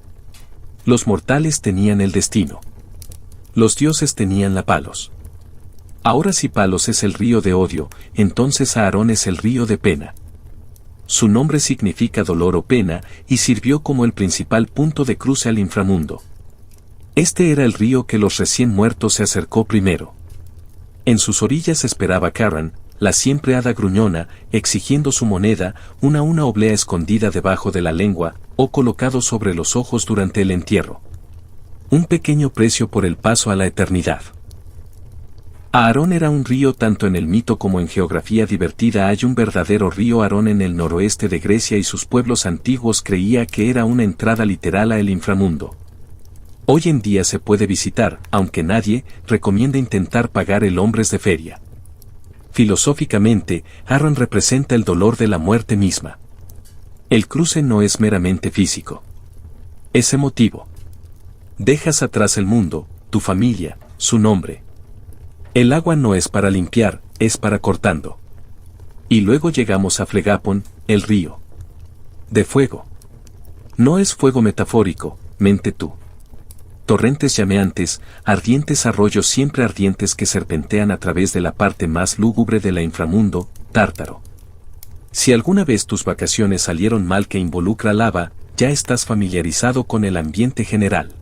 Los mortales tenían el destino. Los dioses tenían la Palos. Ahora si Palos es el río de odio, entonces Aarón es el río de pena. su nombre significa dolor o pena, y sirvió como el principal punto de cruce al inframundo. Este era el río que los recién muertos se acercó primero. En sus orillas esperaba Karan, la siempre hada gruñona, exigiendo su moneda, una oblea escondida debajo de la lengua, o colocado sobre los ojos durante el entierro. Un pequeño precio por el paso a la eternidad. Aarón era un río tanto en el mito como en geografía divertida. Hay un verdadero río Arón en el noroeste de Grecia y sus pueblos antiguos creía que era una entrada literal a el inframundo. Hoy en día se puede visitar, aunque nadie recomienda intentar pagar el hombres de feria. Filosóficamente, Arón representa el dolor de la muerte misma. El cruce no es meramente físico. Es emotivo. Dejas atrás el mundo, tu familia, su nombre. El agua no es para limpiar, es para cortando. Y luego llegamos a Flegapón, el río. De fuego. No es fuego metafórico, mente tú. Torrentes llameantes, ardientes arroyos siempre ardientes que serpentean a través de la parte más lúgubre de la inframundo, Tártaro. Si alguna vez tus vacaciones salieron mal que involucra lava, ya estás familiarizado con el ambiente general.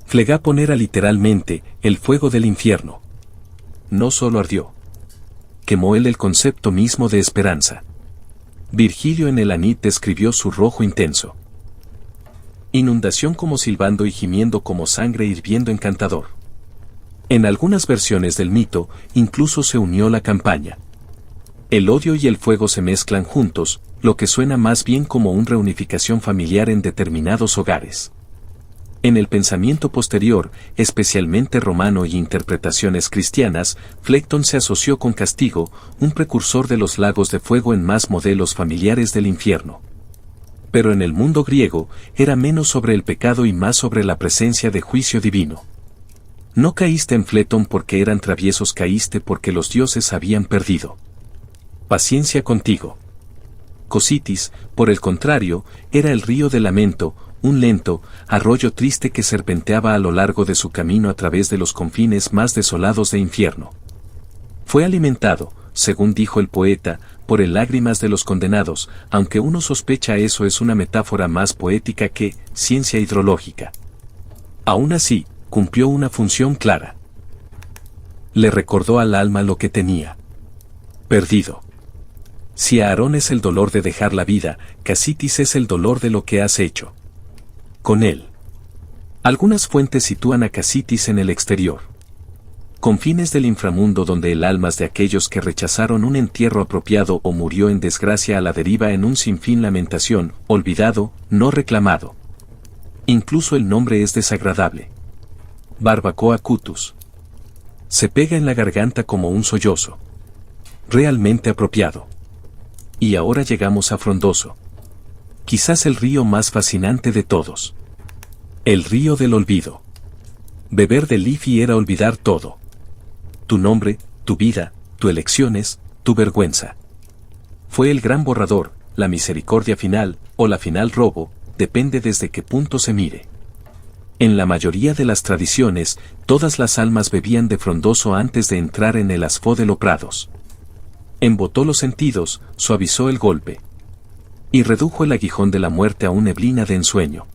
Flegapón era literalmente el fuego del infierno. No solo ardió. Quemó él el concepto mismo de esperanza. Virgilio en el Anit describió su rojo intenso. Inundación como silbando y gimiendo como sangre hirviendo encantador. En algunas versiones del mito, incluso se unió la campaña. El odio y el fuego se mezclan juntos, lo que suena más bien como una reunificación familiar en determinados hogares. En el pensamiento posterior, especialmente romano y interpretaciones cristianas, Flecton se asoció con castigo, un precursor de los lagos de fuego en más modelos familiares del infierno. Pero en el mundo griego, era menos sobre el pecado y más sobre la presencia de juicio divino. No caíste en Flecton porque eran traviesos, caíste porque los dioses habían perdido paciencia contigo. Cositis, por el contrario, era el río de lamento, un lento arroyo triste que serpenteaba a lo largo de su camino a través de los confines más desolados de infierno. Fue alimentado, según dijo el poeta, por el lágrimas de los condenados, aunque uno sospecha eso es una metáfora más poética que ciencia hidrológica. Aún así, cumplió una función clara. Le recordó al alma lo que tenía perdido. Si Aarón es el dolor de dejar la vida, Casitis es el dolor de lo que has hecho con él. Algunas fuentes sitúan a Casitis en el exterior. Confines del inframundo donde el almas de aquellos que rechazaron un entierro apropiado o murió en desgracia a la deriva en un sinfín lamentación, olvidado, no reclamado. Incluso el nombre es desagradable. Barbacoa cutus. Se pega en la garganta como un sollozo. Realmente apropiado. Y ahora llegamos a Frondoso. Quizás el río más fascinante de todos. El río del olvido. Beber de Liffey era olvidar todo. Tu nombre, tu vida, tus elecciones, tu vergüenza. Fue el gran borrador, la misericordia final, o la final robo, depende desde qué punto se mire. En la mayoría de las tradiciones, todas las almas bebían de Frondoso antes de entrar en el asfódelo Prados. Embotó los sentidos, suavizó el golpe. Y redujo el aguijón de la muerte a una neblina de ensueño.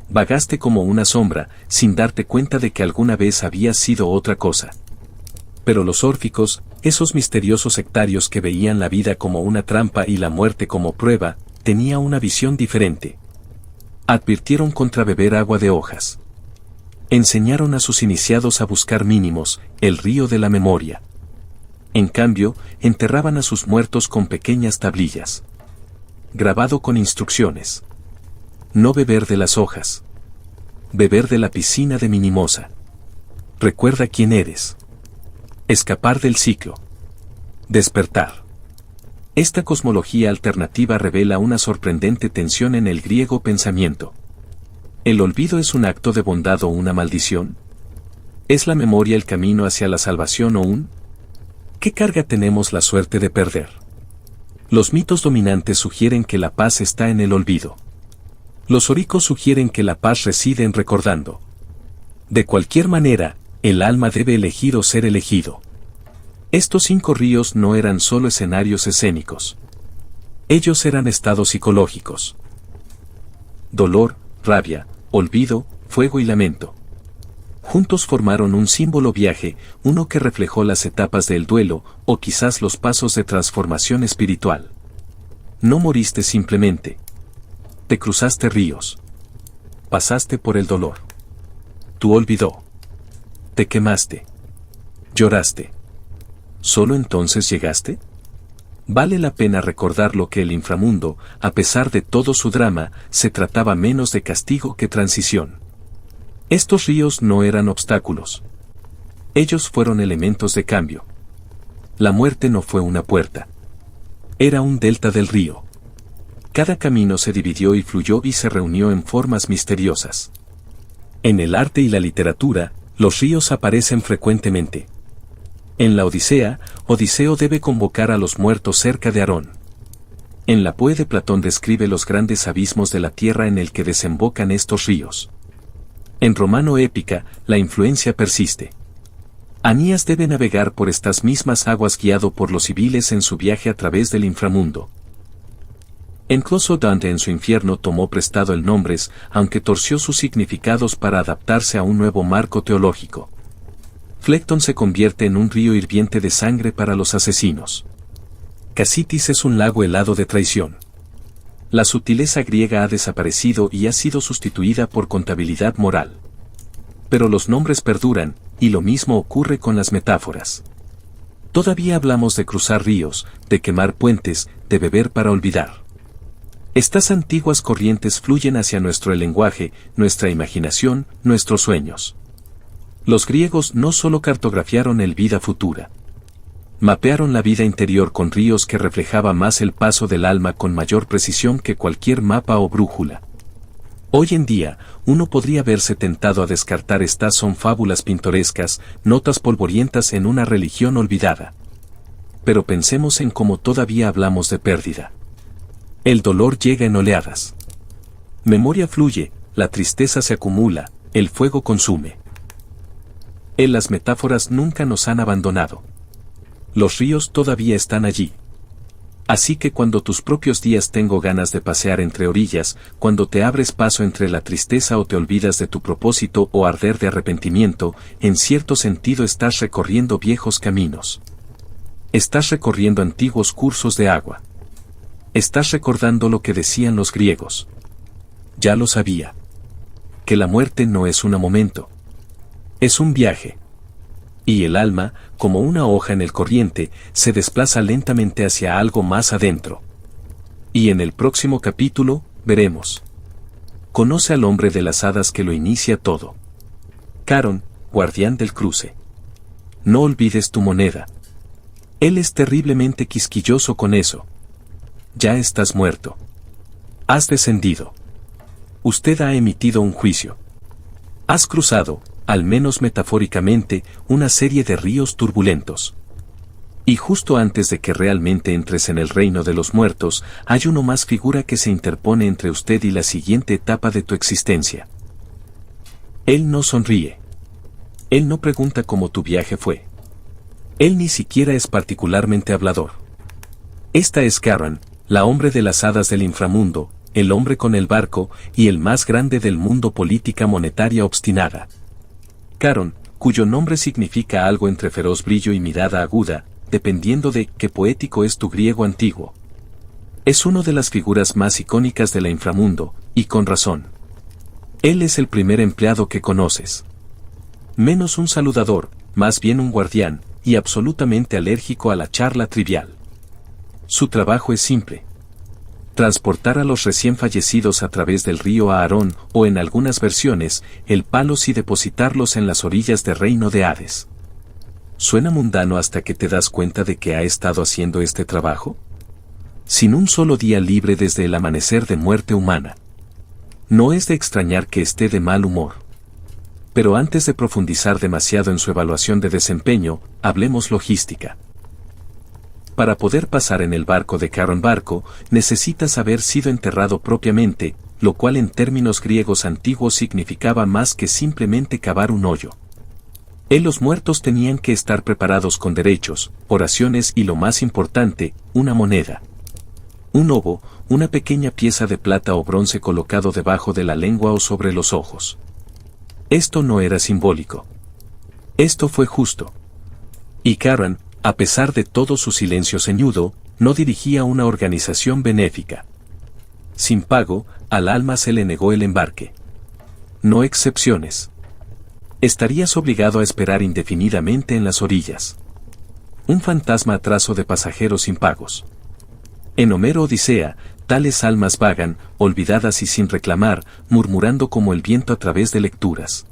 Vagaste como una sombra, sin darte cuenta de que alguna vez habías sido otra cosa. Pero los órficos, esos misteriosos sectarios que veían la vida como una trampa y la muerte como prueba, tenían una visión diferente. Advirtieron contra beber agua de hojas. Enseñaron a sus iniciados a buscar mínimos, el río de la memoria. En cambio, enterraban a sus muertos con pequeñas tablillas. Grabado con instrucciones. No beber de las hojas. Beber de la piscina de Minimosa. Recuerda quién eres. Escapar del ciclo. Despertar. Esta cosmología alternativa revela una sorprendente tensión en el griego pensamiento. ¿El olvido es un acto de bondad o una maldición? ¿Es la memoria el camino hacia la salvación o un? ¿Qué carga tenemos la suerte de perder? Los mitos dominantes sugieren que la paz está en el olvido. Los oricos sugieren que la paz reside en recordando. De cualquier manera, el alma debe elegir o ser elegido. Estos 5 ríos no eran solo escenarios escénicos. Ellos eran estados psicológicos. Dolor, rabia, olvido, fuego y lamento. Juntos formaron un símbolo viaje, uno que reflejó las etapas del duelo, o quizás los pasos de transformación espiritual. No moriste simplemente. Te cruzaste ríos. Pasaste por el dolor. Tú olvidó. Te quemaste. Lloraste. ¿Solo entonces llegaste? Vale la pena recordar lo que el inframundo, a pesar de todo su drama, se trataba menos de castigo que transición. Estos ríos no eran obstáculos. Ellos fueron elementos de cambio. La muerte no fue una puerta. Era un delta del río. Cada camino se dividió y fluyó y se reunió en formas misteriosas. En el arte y la literatura, los ríos aparecen frecuentemente. En la Odisea, Odiseo debe convocar a los muertos cerca de Arón. En la Poe de Platón describe los grandes abismos de la tierra en el que desembocan estos ríos. En Romano Épica, la influencia persiste. Anías debe navegar por estas mismas aguas guiado por los civiles en su viaje a través del inframundo. Incluso Dante en su infierno tomó prestado el nombres, aunque torció sus significados para adaptarse a un nuevo marco teológico. Flecton se convierte en un río hirviente de sangre para los asesinos. Casitis es un lago helado de traición. La sutileza griega ha desaparecido y ha sido sustituida por contabilidad moral. Pero los nombres perduran, y lo mismo ocurre con las metáforas. Todavía hablamos de cruzar ríos, de quemar puentes, de beber para olvidar. Estas antiguas corrientes fluyen hacia nuestro lenguaje, nuestra imaginación, nuestros sueños. Los griegos no solo cartografiaron el vida futura. Mapearon la vida interior con ríos que reflejaba más el paso del alma con mayor precisión que cualquier mapa o brújula. Hoy en día, uno podría verse tentado a descartar estas son fábulas pintorescas, notas polvorientas en una religión olvidada. Pero pensemos en cómo todavía hablamos de pérdida. El dolor llega en oleadas. Memoria fluye, la tristeza se acumula, el fuego consume. En las metáforas nunca nos han abandonado. Los ríos todavía están allí. Así que cuando tus propios días tengo ganas de pasear entre orillas, cuando te abres paso entre la tristeza o te olvidas de tu propósito o arder de arrepentimiento, en cierto sentido estás recorriendo viejos caminos. Estás recorriendo antiguos cursos de agua. Estás recordando lo que decían los griegos. Ya lo sabía. Que la muerte no es un momento. Es un viaje. Y el alma, como una hoja en el corriente, se desplaza lentamente hacia algo más adentro. Y en el próximo capítulo, veremos. Conoce al hombre de las hadas que lo inicia todo. Caron, guardián del cruce. No olvides tu moneda. Él es terriblemente quisquilloso con eso. Ya estás muerto. Has descendido. Usted ha emitido un juicio. Has cruzado, al menos metafóricamente, una serie de ríos turbulentos. Y justo antes de que realmente entres en el reino de los muertos, hay uno más figura que se interpone entre usted y la siguiente etapa de tu existencia. Él no sonríe. Él no pregunta cómo tu viaje fue. Él ni siquiera es particularmente hablador. Esta es Charon, la hombre de las hadas del inframundo, el hombre con el barco, y el más grande del mundo política monetaria obstinada. Charon, cuyo nombre significa algo entre feroz brillo y mirada aguda, dependiendo de qué poético es tu griego antiguo. Es una de las figuras más icónicas de la inframundo, y con razón. Él es el primer empleado que conoces. Menos un saludador, más bien un guardián, y absolutamente alérgico a la charla trivial. Su trabajo es simple. Transportar a los recién fallecidos a través del río a Arón, o en algunas versiones, el Palos y depositarlos en las orillas del reino de Hades. ¿Suena mundano hasta que te das cuenta de que ha estado haciendo este trabajo? Sin un solo día libre desde el amanecer de muerte humana. No es de extrañar que esté de mal humor. Pero antes de profundizar demasiado en su evaluación de desempeño, hablemos logística. Para poder pasar en el barco de Charon barco, necesitas haber sido enterrado propiamente, lo cual en términos griegos antiguos significaba más que simplemente cavar un hoyo. Los muertos tenían que estar preparados con derechos, oraciones y lo más importante, una moneda. Un ovo, una pequeña pieza de plata o bronce colocado debajo de la lengua o sobre los ojos. Esto no era simbólico. Esto fue justo. Y Charon, a pesar de todo su silencio ceñudo, no dirigía una organización benéfica. Sin pago, al alma se le negó el embarque. No excepciones. Estarías obligado a esperar indefinidamente en las orillas. Un fantasma atraso de pasajeros impagos. En Homero Odisea, tales almas vagan, olvidadas y sin reclamar, murmurando como el viento a través de lecturas.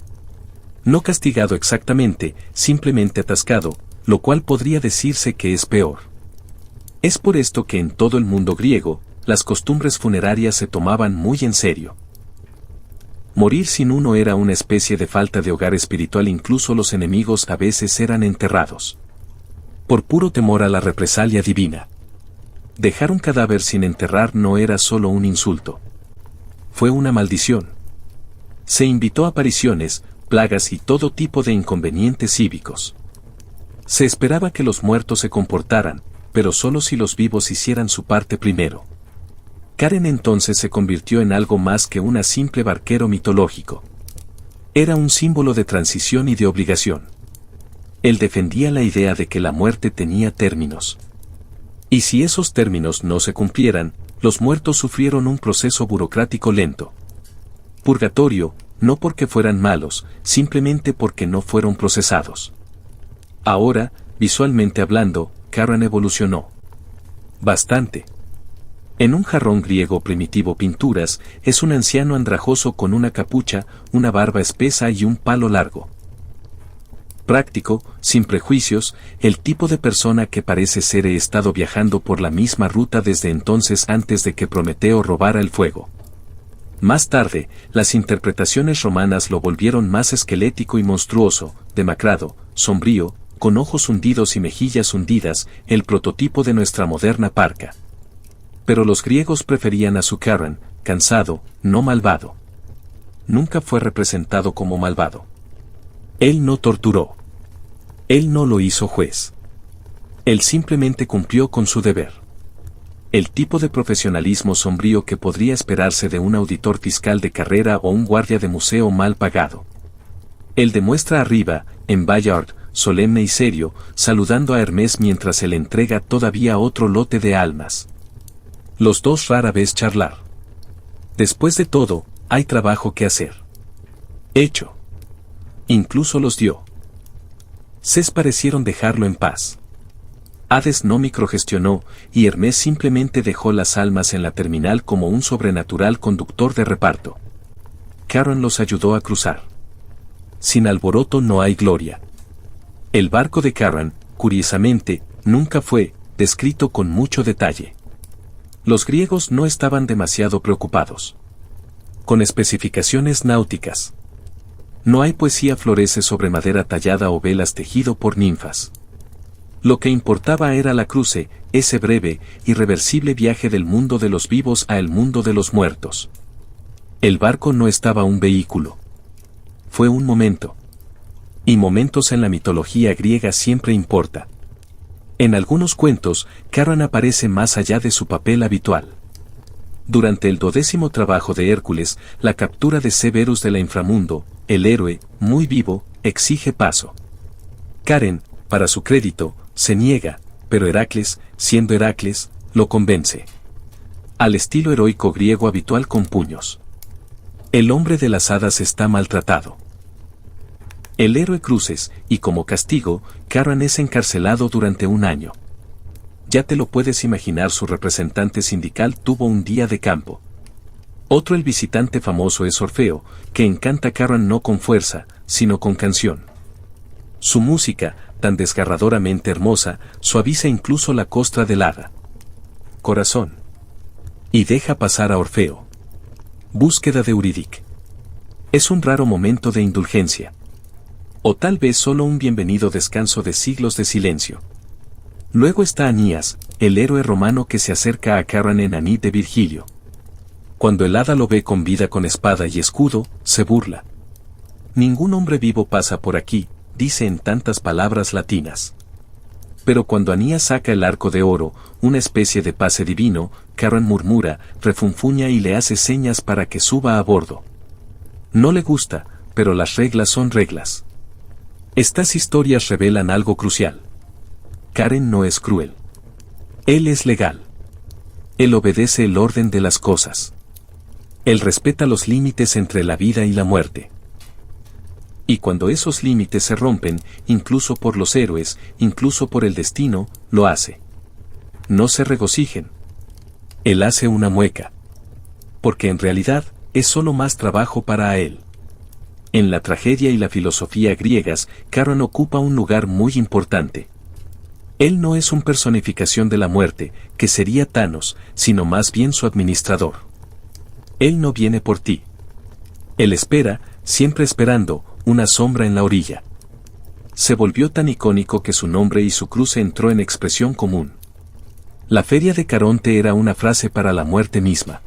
No castigado exactamente, simplemente atascado, lo cual podría decirse que es peor. Es por esto que en todo el mundo griego, las costumbres funerarias se tomaban muy en serio. Morir sin uno era una especie de falta de hogar espiritual, incluso los enemigos a veces eran enterrados. Por puro temor a la represalia divina. Dejar un cadáver sin enterrar no era solo un insulto. Fue una maldición. Se invitó a apariciones, plagas y todo tipo de inconvenientes cívicos. Se esperaba que los muertos se comportaran, pero solo si los vivos hicieran su parte primero. Karen entonces se convirtió en algo más que un simple barquero mitológico. Era un símbolo de transición y de obligación. Él defendía la idea de que la muerte tenía términos. Y si esos términos no se cumplieran, los muertos sufrieron un proceso burocrático lento. Purgatorio, no porque fueran malos, simplemente porque no fueron procesados. Ahora, visualmente hablando, Charon evolucionó. Bastante. En un jarrón griego primitivo pinturas, es un anciano andrajoso con una capucha, una barba espesa y un palo largo. Práctico, sin prejuicios, el tipo de persona que parece ser he estado viajando por la misma ruta desde entonces antes de que Prometeo robara el fuego. Más tarde, las interpretaciones romanas lo volvieron más esquelético y monstruoso, demacrado, sombrío, con ojos hundidos y mejillas hundidas, el prototipo de nuestra moderna parca. Pero los griegos preferían a su Charon, cansado, no malvado. Nunca fue representado como malvado. Él no torturó. Él no lo hizo juez. Él simplemente cumplió con su deber. El tipo de profesionalismo sombrío que podría esperarse de un auditor fiscal de carrera o un guardia de museo mal pagado. Él demuestra arriba, en Bayard, solemne y serio, saludando a Hermes mientras se le entrega todavía otro lote de almas. Los dos rara vez charlar. Después de todo, hay trabajo que hacer. Hecho. Incluso los dio. Ces parecieron dejarlo en paz. Hades no microgestionó, y Hermes simplemente dejó las almas en la terminal como un sobrenatural conductor de reparto. Charon los ayudó a cruzar. Sin alboroto no hay gloria. El barco de Charon, curiosamente, nunca fue descrito con mucho detalle. Los griegos no estaban demasiado preocupados. Con especificaciones náuticas. No hay poesía florece sobre madera tallada o velas tejido por ninfas. Lo que importaba era la cruce, ese breve, irreversible viaje del mundo de los vivos a el mundo de los muertos. El barco no estaba un vehículo. Fue un momento. Y momentos en la mitología griega siempre importa. En algunos cuentos, Charon aparece más allá de su papel habitual. Durante el 12º trabajo de Hércules, la captura de Cerberus de la inframundo, el héroe, muy vivo, exige paso. Karen, para su crédito, se niega, pero Heracles, siendo Heracles, lo convence. Al estilo heroico griego habitual con puños. El hombre de las hadas está maltratado. El héroe cruces, y como castigo, Charon es encarcelado durante un año. Ya te lo puedes imaginar, su representante sindical tuvo un día de campo. Otro el visitante famoso es Orfeo, que encanta a Charon no con fuerza, sino con canción. Su música, tan desgarradoramente hermosa, suaviza incluso la costra del hada. Corazón. Y deja pasar a Orfeo. Búsqueda de Eurídice. Es un raro momento de indulgencia. O tal vez solo un bienvenido descanso de siglos de silencio. Luego está Anías, el héroe romano que se acerca a Charon en Anid de Virgilio. Cuando el hada lo ve con vida con espada y escudo, se burla. Ningún hombre vivo pasa por aquí, dice en tantas palabras latinas. Pero cuando Anya saca el arco de oro, una especie de pase divino, Karen murmura, refunfuña y le hace señas para que suba a bordo. No le gusta, pero las reglas son reglas. Estas historias revelan algo crucial. Karen no es cruel. Él es legal. Él obedece el orden de las cosas. Él respeta los límites entre la vida y la muerte. Y cuando esos límites se rompen, incluso por los héroes, incluso por el destino, lo hace. No se regocijen. Él hace una mueca. Porque en realidad, es solo más trabajo para él. En la tragedia y la filosofía griegas, Charon ocupa un lugar muy importante. Él no es una personificación de la muerte, que sería Thanos, sino más bien su administrador. Él no viene por ti. Él espera, siempre esperando, una sombra en la orilla. Se volvió tan icónico que su nombre y su cruz entró en expresión común. La feria de Caronte era una frase para la muerte misma.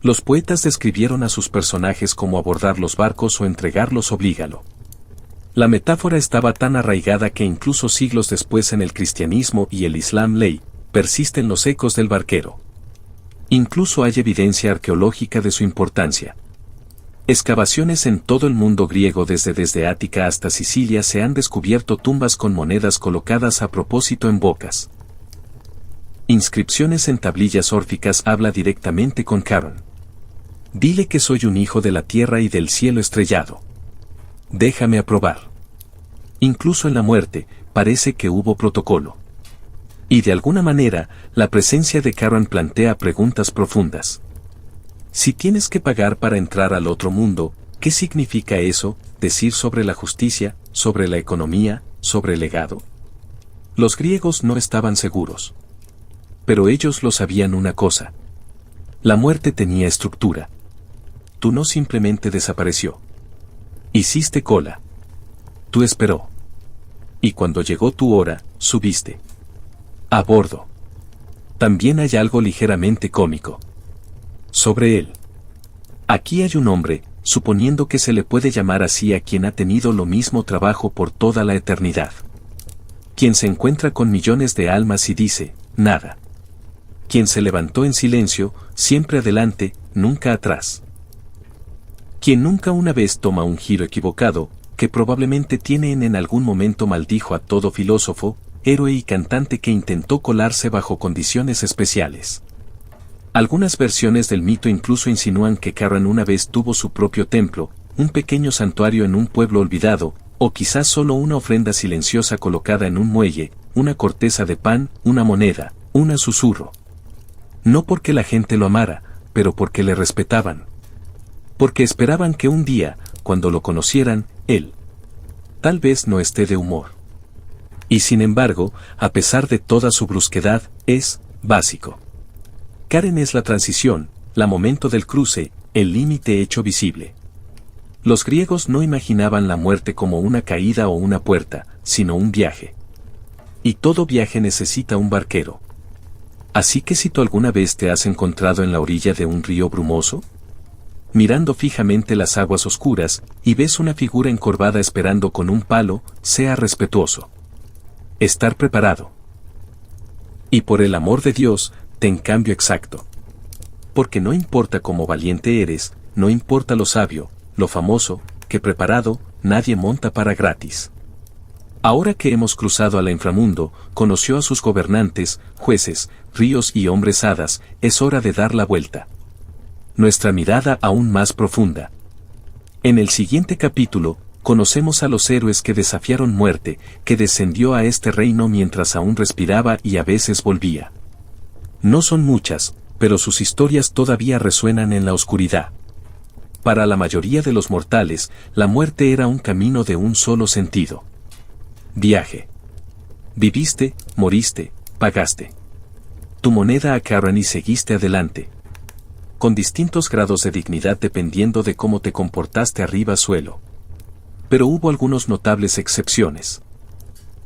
Los poetas describieron a sus personajes como abordar los barcos o entregarlos oblígalo. La metáfora estaba tan arraigada que incluso siglos después en el cristianismo y el islam ley, persisten los ecos del barquero. Incluso hay evidencia arqueológica de su importancia. Excavaciones en todo el mundo griego desde Ática hasta Sicilia se han descubierto tumbas con monedas colocadas a propósito en bocas. Inscripciones en tablillas órficas habla directamente con Charon. Dile que soy un hijo de la tierra y del cielo estrellado. Déjame aprobar. Incluso en la muerte, parece que hubo protocolo. Y de alguna manera, la presencia de Charon plantea preguntas profundas. Si tienes que pagar para entrar al otro mundo, ¿qué significa eso? Decir sobre la justicia, sobre la economía, sobre el legado. Los griegos no estaban seguros. Pero ellos lo sabían una cosa. La muerte tenía estructura. Tú no simplemente desapareció. Hiciste cola. Tú esperó. Y cuando llegó tu hora, subiste. A bordo. También hay algo ligeramente cómico. Sobre él. Aquí hay un hombre, suponiendo que se le puede llamar así a quien ha tenido lo mismo trabajo por toda la eternidad. Quien se encuentra con millones de almas y dice, nada. Quien se levantó en silencio, siempre adelante, nunca atrás. Quien nunca una vez toma un giro equivocado, que probablemente tiene en algún momento maldijo a todo filósofo, héroe y cantante que intentó colarse bajo condiciones especiales. Algunas versiones del mito incluso insinúan que Charon una vez tuvo su propio templo, un pequeño santuario en un pueblo olvidado, o quizás solo una ofrenda silenciosa colocada en un muelle, una corteza de pan, una moneda, un susurro. No porque la gente lo amara, pero porque le respetaban. Porque esperaban que un día, cuando lo conocieran, él tal vez no esté de humor. Y sin embargo, a pesar de toda su brusquedad, es básico. Karen es la transición, la momento del cruce, el límite hecho visible. Los griegos no imaginaban la muerte como una caída o una puerta, sino un viaje. Y todo viaje necesita un barquero. Así que si tú alguna vez te has encontrado en la orilla de un río brumoso, mirando fijamente las aguas oscuras, y ves una figura encorvada esperando con un palo, sea respetuoso. Estar preparado. Y por el amor de Dios, ten cambio exacto. Porque no importa cómo valiente eres, no importa lo sabio, lo famoso, que preparado, nadie monta para gratis. Ahora que hemos cruzado al inframundo, conoció a sus gobernantes, jueces, ríos y hombres hadas, es hora de dar la vuelta. Nuestra mirada aún más profunda. En el siguiente capítulo, conocemos a los héroes que desafiaron muerte, que descendió a este reino mientras aún respiraba y a veces volvía. No son muchas, pero sus historias todavía resuenan en la oscuridad. Para la mayoría de los mortales, la muerte era un camino de un solo sentido. Viaje. Viviste, moriste, pagaste tu moneda a Charon y seguiste adelante. Con distintos grados de dignidad dependiendo de cómo te comportaste arriba suelo. Pero hubo algunos notables excepciones.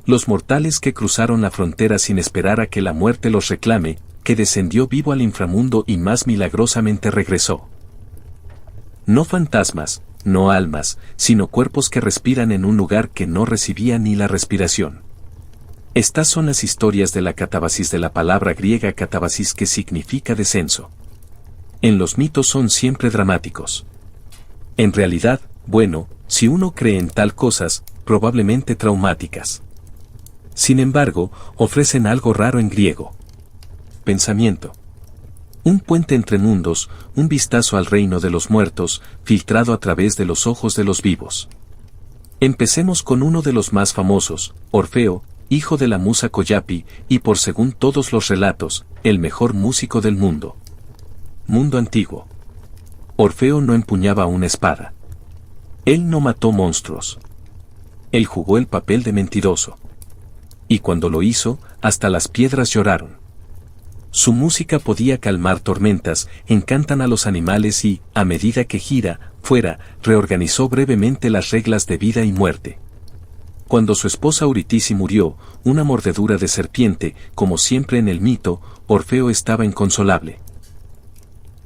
Los mortales que cruzaron la frontera sin esperar a que la muerte los reclame, que descendió vivo al inframundo y más milagrosamente regresó. No fantasmas, no almas, sino cuerpos que respiran en un lugar que no recibía ni la respiración. Estas son las historias de la catábasis, de la palabra griega catábasis, que significa descenso. En los mitos son siempre dramáticos. En realidad, bueno, si uno cree en tal cosas, probablemente traumáticas. Sin embargo, ofrecen algo raro en griego. Pensamiento. Un puente entre mundos, un vistazo al reino de los muertos, filtrado a través de los ojos de los vivos. Empecemos con uno de los más famosos, Orfeo, hijo de la musa Coyapi, y por según todos los relatos, el mejor músico del mundo. Mundo antiguo. Orfeo no empuñaba una espada. Él no mató monstruos. Él jugó el papel de mentiroso. Y cuando lo hizo, hasta las piedras lloraron. Su música podía calmar tormentas, encantan a los animales y, a medida que gira, fuera, reorganizó brevemente las reglas de vida y muerte. Cuando su esposa Eurídice murió, una mordedura de serpiente, como siempre en el mito, Orfeo estaba inconsolable.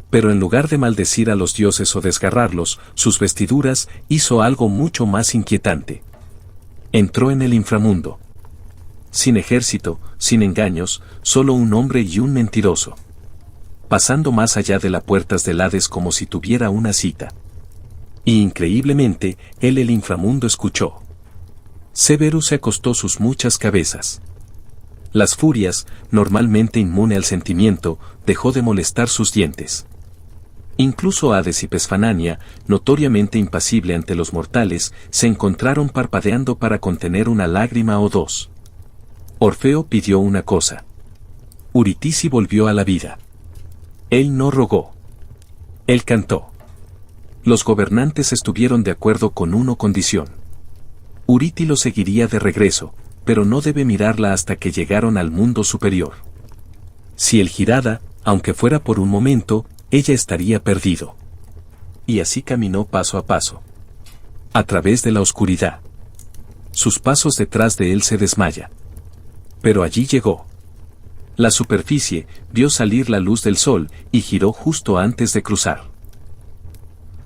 Pero en lugar de maldecir a los dioses o desgarrarlos, sus vestiduras, hizo algo mucho más inquietante. Entró en el inframundo. Sin ejército, sin engaños, solo un hombre y un mentiroso. Pasando más allá de las puertas del Hades como si tuviera una cita. Y increíblemente, él el inframundo escuchó. Cerberus se acostó sus muchas cabezas. Las furias, normalmente inmune al sentimiento, dejó de molestar sus dientes. Incluso Hades y Pesfanania, notoriamente impasible ante los mortales, se encontraron parpadeando para contener una lágrima o dos. Orfeo pidió una cosa. Eurídice volvió a la vida. Él no rogó. Él cantó. Los gobernantes estuvieron de acuerdo con una condición. Eurídice lo seguiría de regreso, pero no debe mirarla hasta que llegaron al mundo superior. Si él girara, aunque fuera por un momento, ella estaría perdido. Y así caminó paso a paso. A través de la oscuridad. Sus pasos detrás de él se desmaya. Pero allí llegó. La superficie, vio salir la luz del sol, y giró justo antes de cruzar.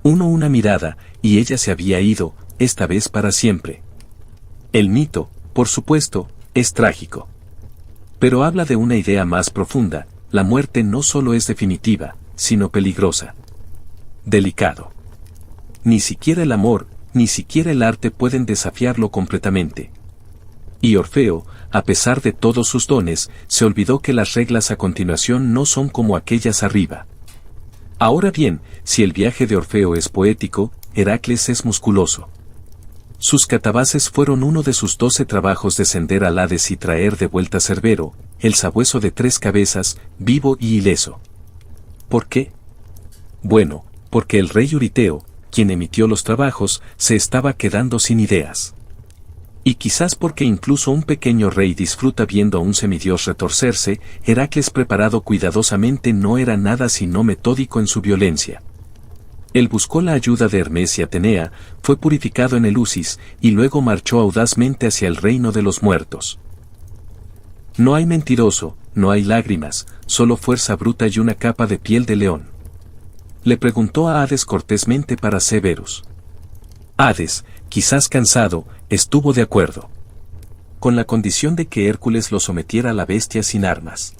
Una mirada, y ella se había ido, esta vez para siempre. El mito, por supuesto, es trágico. Pero habla de una idea más profunda: la muerte no solo es definitiva, sino peligrosa. Delicado. Ni siquiera el amor, ni siquiera el arte pueden desafiarlo completamente. Y Orfeo, a pesar de todos sus dones, se olvidó que las reglas a continuación no son como aquellas arriba. Ahora bien, si el viaje de Orfeo es poético, Heracles es musculoso. Sus catabases fueron uno de sus 12 trabajos: descender al Hades y traer de vuelta a Cerbero, el sabueso de 3 cabezas, vivo y ileso. ¿Por qué? Bueno, porque el rey Euriteo, quien emitió los trabajos, se estaba quedando sin ideas. Y quizás porque incluso un pequeño rey disfruta viendo a un semidios retorcerse, Heracles, preparado cuidadosamente, no era nada sino metódico en su violencia. Él buscó la ayuda de Hermes y Atenea, fue purificado en Eleusis, y luego marchó audazmente hacia el reino de los muertos. No hay mentiroso, no hay lágrimas, solo fuerza bruta y una capa de piel de león. Le preguntó a Hades cortésmente para Cerberus. Hades, quizás cansado, estuvo de acuerdo. Con la condición de que Hércules lo sometiera a la bestia sin armas.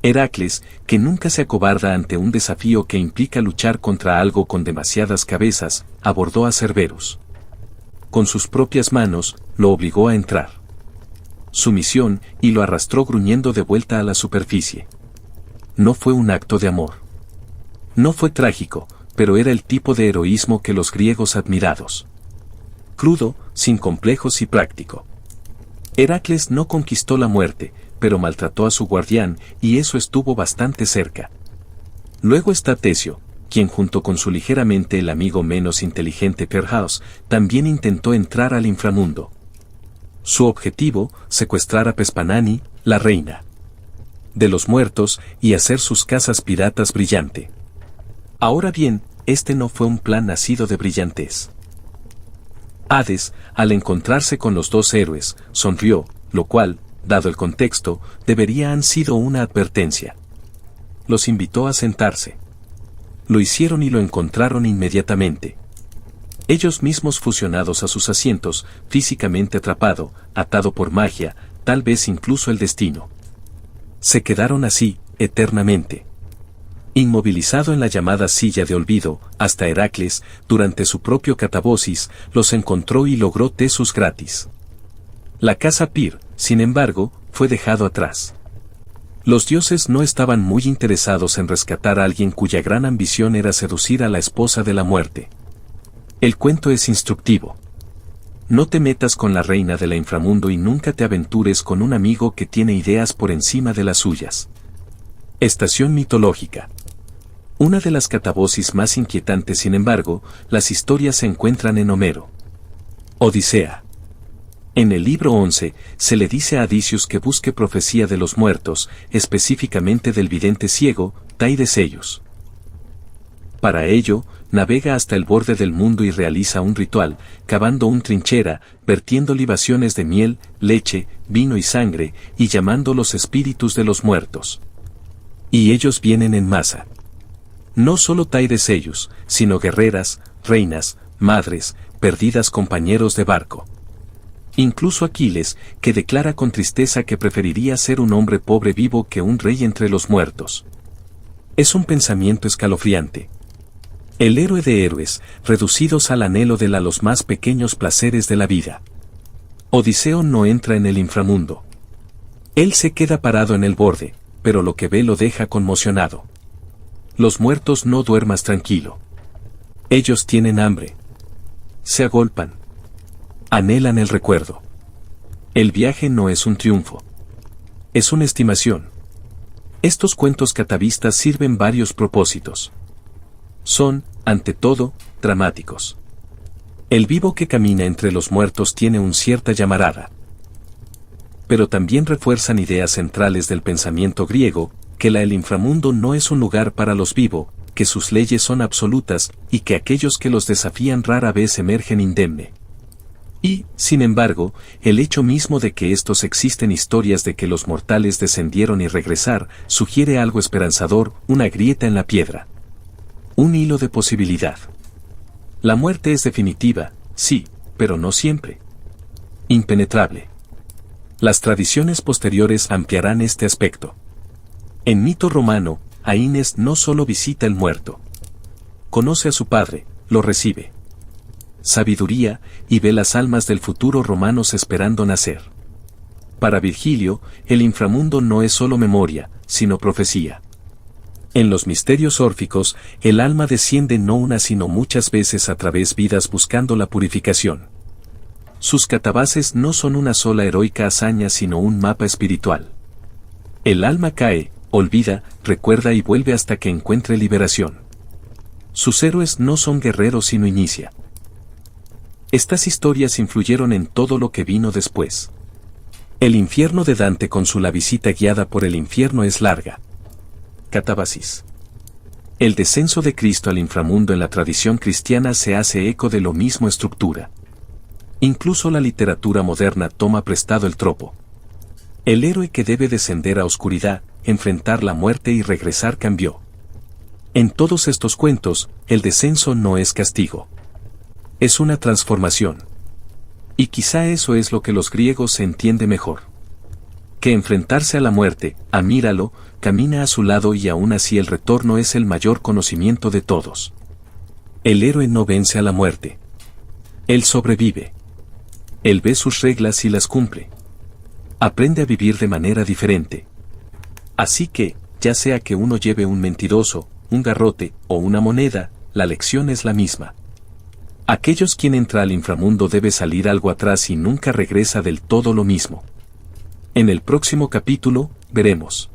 Heracles, que nunca se acobarda ante un desafío que implica luchar contra algo con demasiadas cabezas, abordó a Cerberus. Con sus propias manos, lo obligó a entrar. Su misión, y lo arrastró gruñendo de vuelta a la superficie. No fue un acto de amor. No fue trágico, pero era el tipo de heroísmo que los griegos admirados. Crudo, sin complejos y práctico. Heracles no conquistó la muerte, pero maltrató a su guardián, y eso estuvo bastante cerca. Luego está Teseo, quien junto con su ligeramente el amigo menos inteligente Perhaus, también intentó entrar al inframundo. Su objetivo, secuestrar a Pespanani, la reina de los muertos, y hacer sus casas piratas brillante. Ahora bien, este no fue un plan nacido de brillantez. Hades, al encontrarse con los 2 héroes, sonrió, lo cual, dado el contexto, debería han sido una advertencia. Los invitó a sentarse. Lo hicieron y lo encontraron inmediatamente. Ellos mismos fusionados a sus asientos, físicamente atrapado, atado por magia, tal vez incluso el destino. Se quedaron así, eternamente. Inmovilizado en la llamada silla de olvido, hasta Heracles, durante su propio catabosis, los encontró y logró Tesus gratis. La casa Pir, sin embargo, fue dejado atrás. Los dioses no estaban muy interesados en rescatar a alguien cuya gran ambición era seducir a la esposa de la muerte. El cuento es instructivo. No te metas con la reina del inframundo y nunca te aventures con un amigo que tiene ideas por encima de las suyas. Estación mitológica. Una de las catabosis más inquietantes, sin embargo, las historias se encuentran en Homero. Odisea. En el libro 11, se le dice a Odysseus que busque profecía de los muertos, específicamente del vidente ciego, Taideseius. Para ello, navega hasta el borde del mundo y realiza un ritual, cavando una trinchera, vertiendo libaciones de miel, leche, vino y sangre, y llamando los espíritus de los muertos. Y ellos vienen en masa. No solo Taideseius, sino guerreras, reinas, madres, perdidas compañeros de barco. Incluso Aquiles, que declara con tristeza que preferiría ser un hombre pobre vivo que un rey entre los muertos. Es un pensamiento escalofriante. El héroe de héroes, reducidos al anhelo de los más pequeños placeres de la vida. Odiseo no entra en el inframundo. Él se queda parado en el borde, pero lo que ve lo deja conmocionado. Los muertos no duermas tranquilo. Ellos tienen hambre. Se agolpan. Anhelan el recuerdo. El viaje no es un triunfo. Es una estimación. Estos cuentos catavistas sirven varios propósitos. Son, ante todo, dramáticos. El vivo que camina entre los muertos tiene una cierta llamarada. Pero también refuerzan ideas centrales del pensamiento griego, que el inframundo no es un lugar para los vivos, que sus leyes son absolutas, y que aquellos que los desafían rara vez emergen indemne. Y, sin embargo, el hecho mismo de que estos existen historias de que los mortales descendieron y regresar, sugiere algo esperanzador, una grieta en la piedra. Un hilo de posibilidad. La muerte es definitiva, sí, pero no siempre. Impenetrable. Las tradiciones posteriores ampliarán este aspecto. En mito romano, Aínes no solo visita el muerto. Conoce a su padre, lo recibe. Sabiduría, y ve las almas del futuro romanos esperando nacer. Para Virgilio, el inframundo no es solo memoria, sino profecía. En los misterios órficos, el alma desciende no una sino muchas veces a través vidas buscando la purificación. Sus catabases no son una sola heroica hazaña sino un mapa espiritual. El alma cae, olvida, recuerda y vuelve hasta que encuentre liberación. Sus héroes no son guerreros sino inicia. Estas historias influyeron en todo lo que vino después. El infierno de Dante con su La visita guiada por el infierno es larga. Catabasis. El descenso de Cristo al inframundo en la tradición cristiana se hace eco de lo mismo estructura. Incluso la literatura moderna toma prestado el tropo. El héroe que debe descender a oscuridad, enfrentar la muerte y regresar cambió. En todos estos cuentos, el descenso no es castigo. Es una transformación. Y quizá eso es lo que los griegos se entiende mejor. Que enfrentarse a la muerte, amíralo, camina a su lado y aún así el retorno es el mayor conocimiento de todos. El héroe no vence a la muerte. Él sobrevive. Él ve sus reglas y las cumple. Aprende a vivir de manera diferente. Así que, ya sea que uno lleve un mentiroso, un garrote o una moneda, la lección es la misma. Aquellos quien entra al inframundo debe salir algo atrás y nunca regresa del todo lo mismo. En el próximo capítulo, veremos.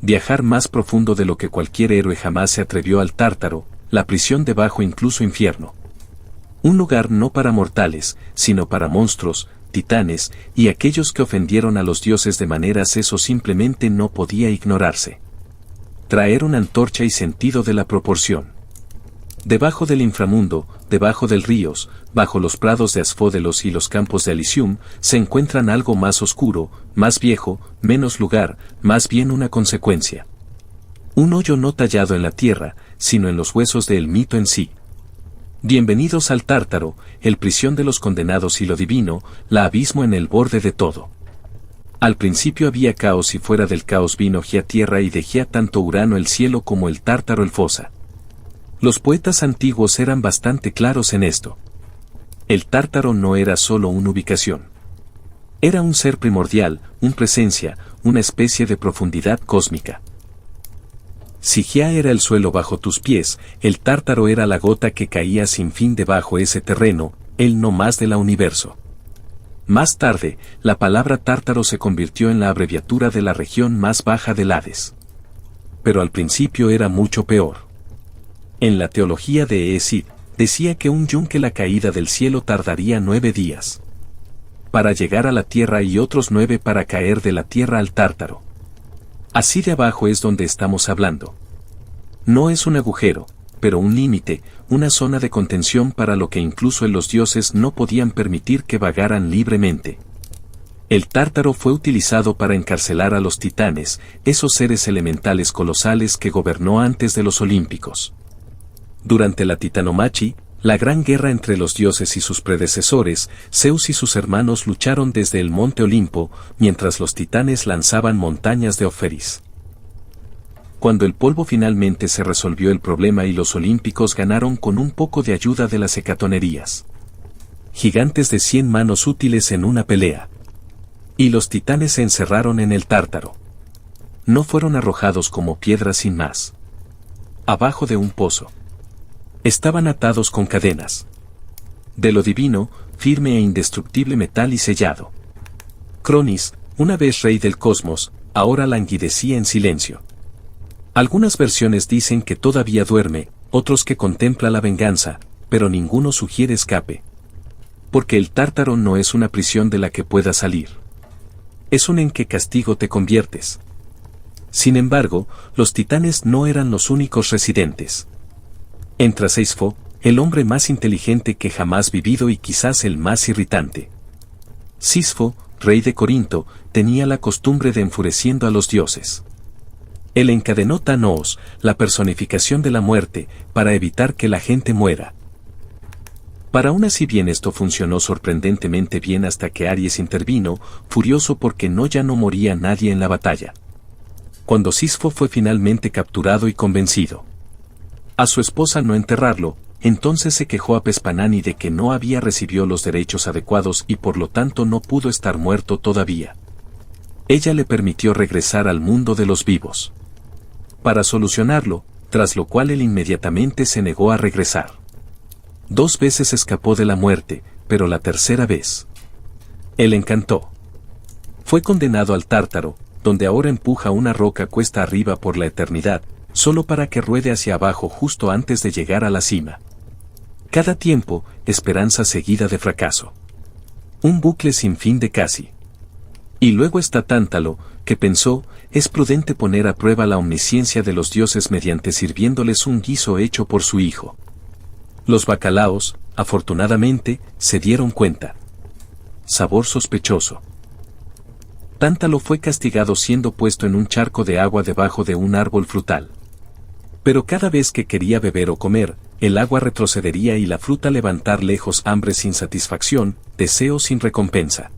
Viajar más profundo de lo que cualquier héroe jamás se atrevió al Tártaro, la prisión debajo incluso infierno. Un lugar no para mortales, sino para monstruos, titanes, y aquellos que ofendieron a los dioses de maneras eso simplemente no podía ignorarse. Traer una antorcha y sentido de la proporción. Debajo del inframundo, debajo del ríos, bajo los prados de Asfódelos y los campos de Elysium, se encuentran algo más oscuro, más viejo, menos lugar, más bien una consecuencia. Un hoyo no tallado en la tierra, sino en los huesos del mito en sí. Bienvenidos al Tártaro, el prisión de los condenados y lo divino, la abismo en el borde de todo. Al principio había caos y fuera del caos vino Gea tierra y de Gea tanto Urano el cielo como el Tártaro el fosa. Los poetas antiguos eran bastante claros en esto. El Tártaro no era solo una ubicación. Era un ser primordial, una presencia, una especie de profundidad cósmica. Si Gea era el suelo bajo tus pies, el Tártaro era la gota que caía sin fin debajo ese terreno, el no más de la universo. Más tarde, la palabra Tártaro se convirtió en la abreviatura de la región más baja del Hades. Pero al principio era mucho peor. En la teología de Hesíod, decía que un yunque la caída del cielo tardaría 9 días para llegar a la tierra y otros 9 para caer de la tierra al Tártaro. Así de abajo es donde estamos hablando. No es un agujero, pero un límite, una zona de contención para lo que incluso los dioses no podían permitir que vagaran libremente. El Tártaro fue utilizado para encarcelar a los titanes, esos seres elementales colosales que gobernó antes de los olímpicos. Durante la Titanomachi, la gran guerra entre los dioses y sus predecesores, Zeus y sus hermanos lucharon desde el monte Olimpo, mientras los titanes lanzaban montañas de Oferis. Cuando el polvo finalmente se resolvió el problema y los olímpicos ganaron con un poco de ayuda de las hecatonerías. Gigantes de 100 manos útiles en una pelea. Y los titanes se encerraron en el Tártaro. No fueron arrojados como piedras sin más. Abajo de un pozo. Estaban atados con cadenas. De lo divino, firme e indestructible metal y sellado. Cronis, una vez rey del cosmos, ahora languidecía en silencio. Algunas versiones dicen que todavía duerme, otros que contempla la venganza, pero ninguno sugiere escape. Porque el Tártaro no es una prisión de la que puedas salir. Es un en qué castigo te conviertes. Sin embargo, los titanes no eran los únicos residentes. Entra Sisfo, el hombre más inteligente que jamás vivido y quizás el más irritante. Sisfo, rey de Corinto, tenía la costumbre de enfureciendo a los dioses. Él encadenó Thanos, la personificación de la muerte, para evitar que la gente muera. Para aún así bien esto funcionó sorprendentemente bien hasta que Aries intervino, furioso porque ya no moría nadie en la batalla. Cuando Sisfo fue finalmente capturado y convencido a su esposa no enterrarlo, entonces se quejó a Pespanani de que no había recibido los derechos adecuados y por lo tanto no pudo estar muerto todavía. Ella le permitió regresar al mundo de los vivos. Para solucionarlo, tras lo cual él inmediatamente se negó a regresar. 2 veces escapó de la muerte, pero la tercera vez él encantó. Fue condenado al Tártaro, donde ahora empuja una roca cuesta arriba por la eternidad, solo para que ruede hacia abajo justo antes de llegar a la cima. Cada tiempo, esperanza seguida de fracaso. Un bucle sin fin de casi. Y luego está Tántalo, que pensó, es prudente poner a prueba la omnisciencia de los dioses mediante sirviéndoles un guiso hecho por su hijo. Los bacalaos, afortunadamente, se dieron cuenta. Sabor sospechoso. Tántalo fue castigado siendo puesto en un charco de agua debajo de un árbol frutal. Pero cada vez que quería beber o comer, el agua retrocedería y la fruta levantar lejos hambre sin satisfacción, deseo sin recompensa.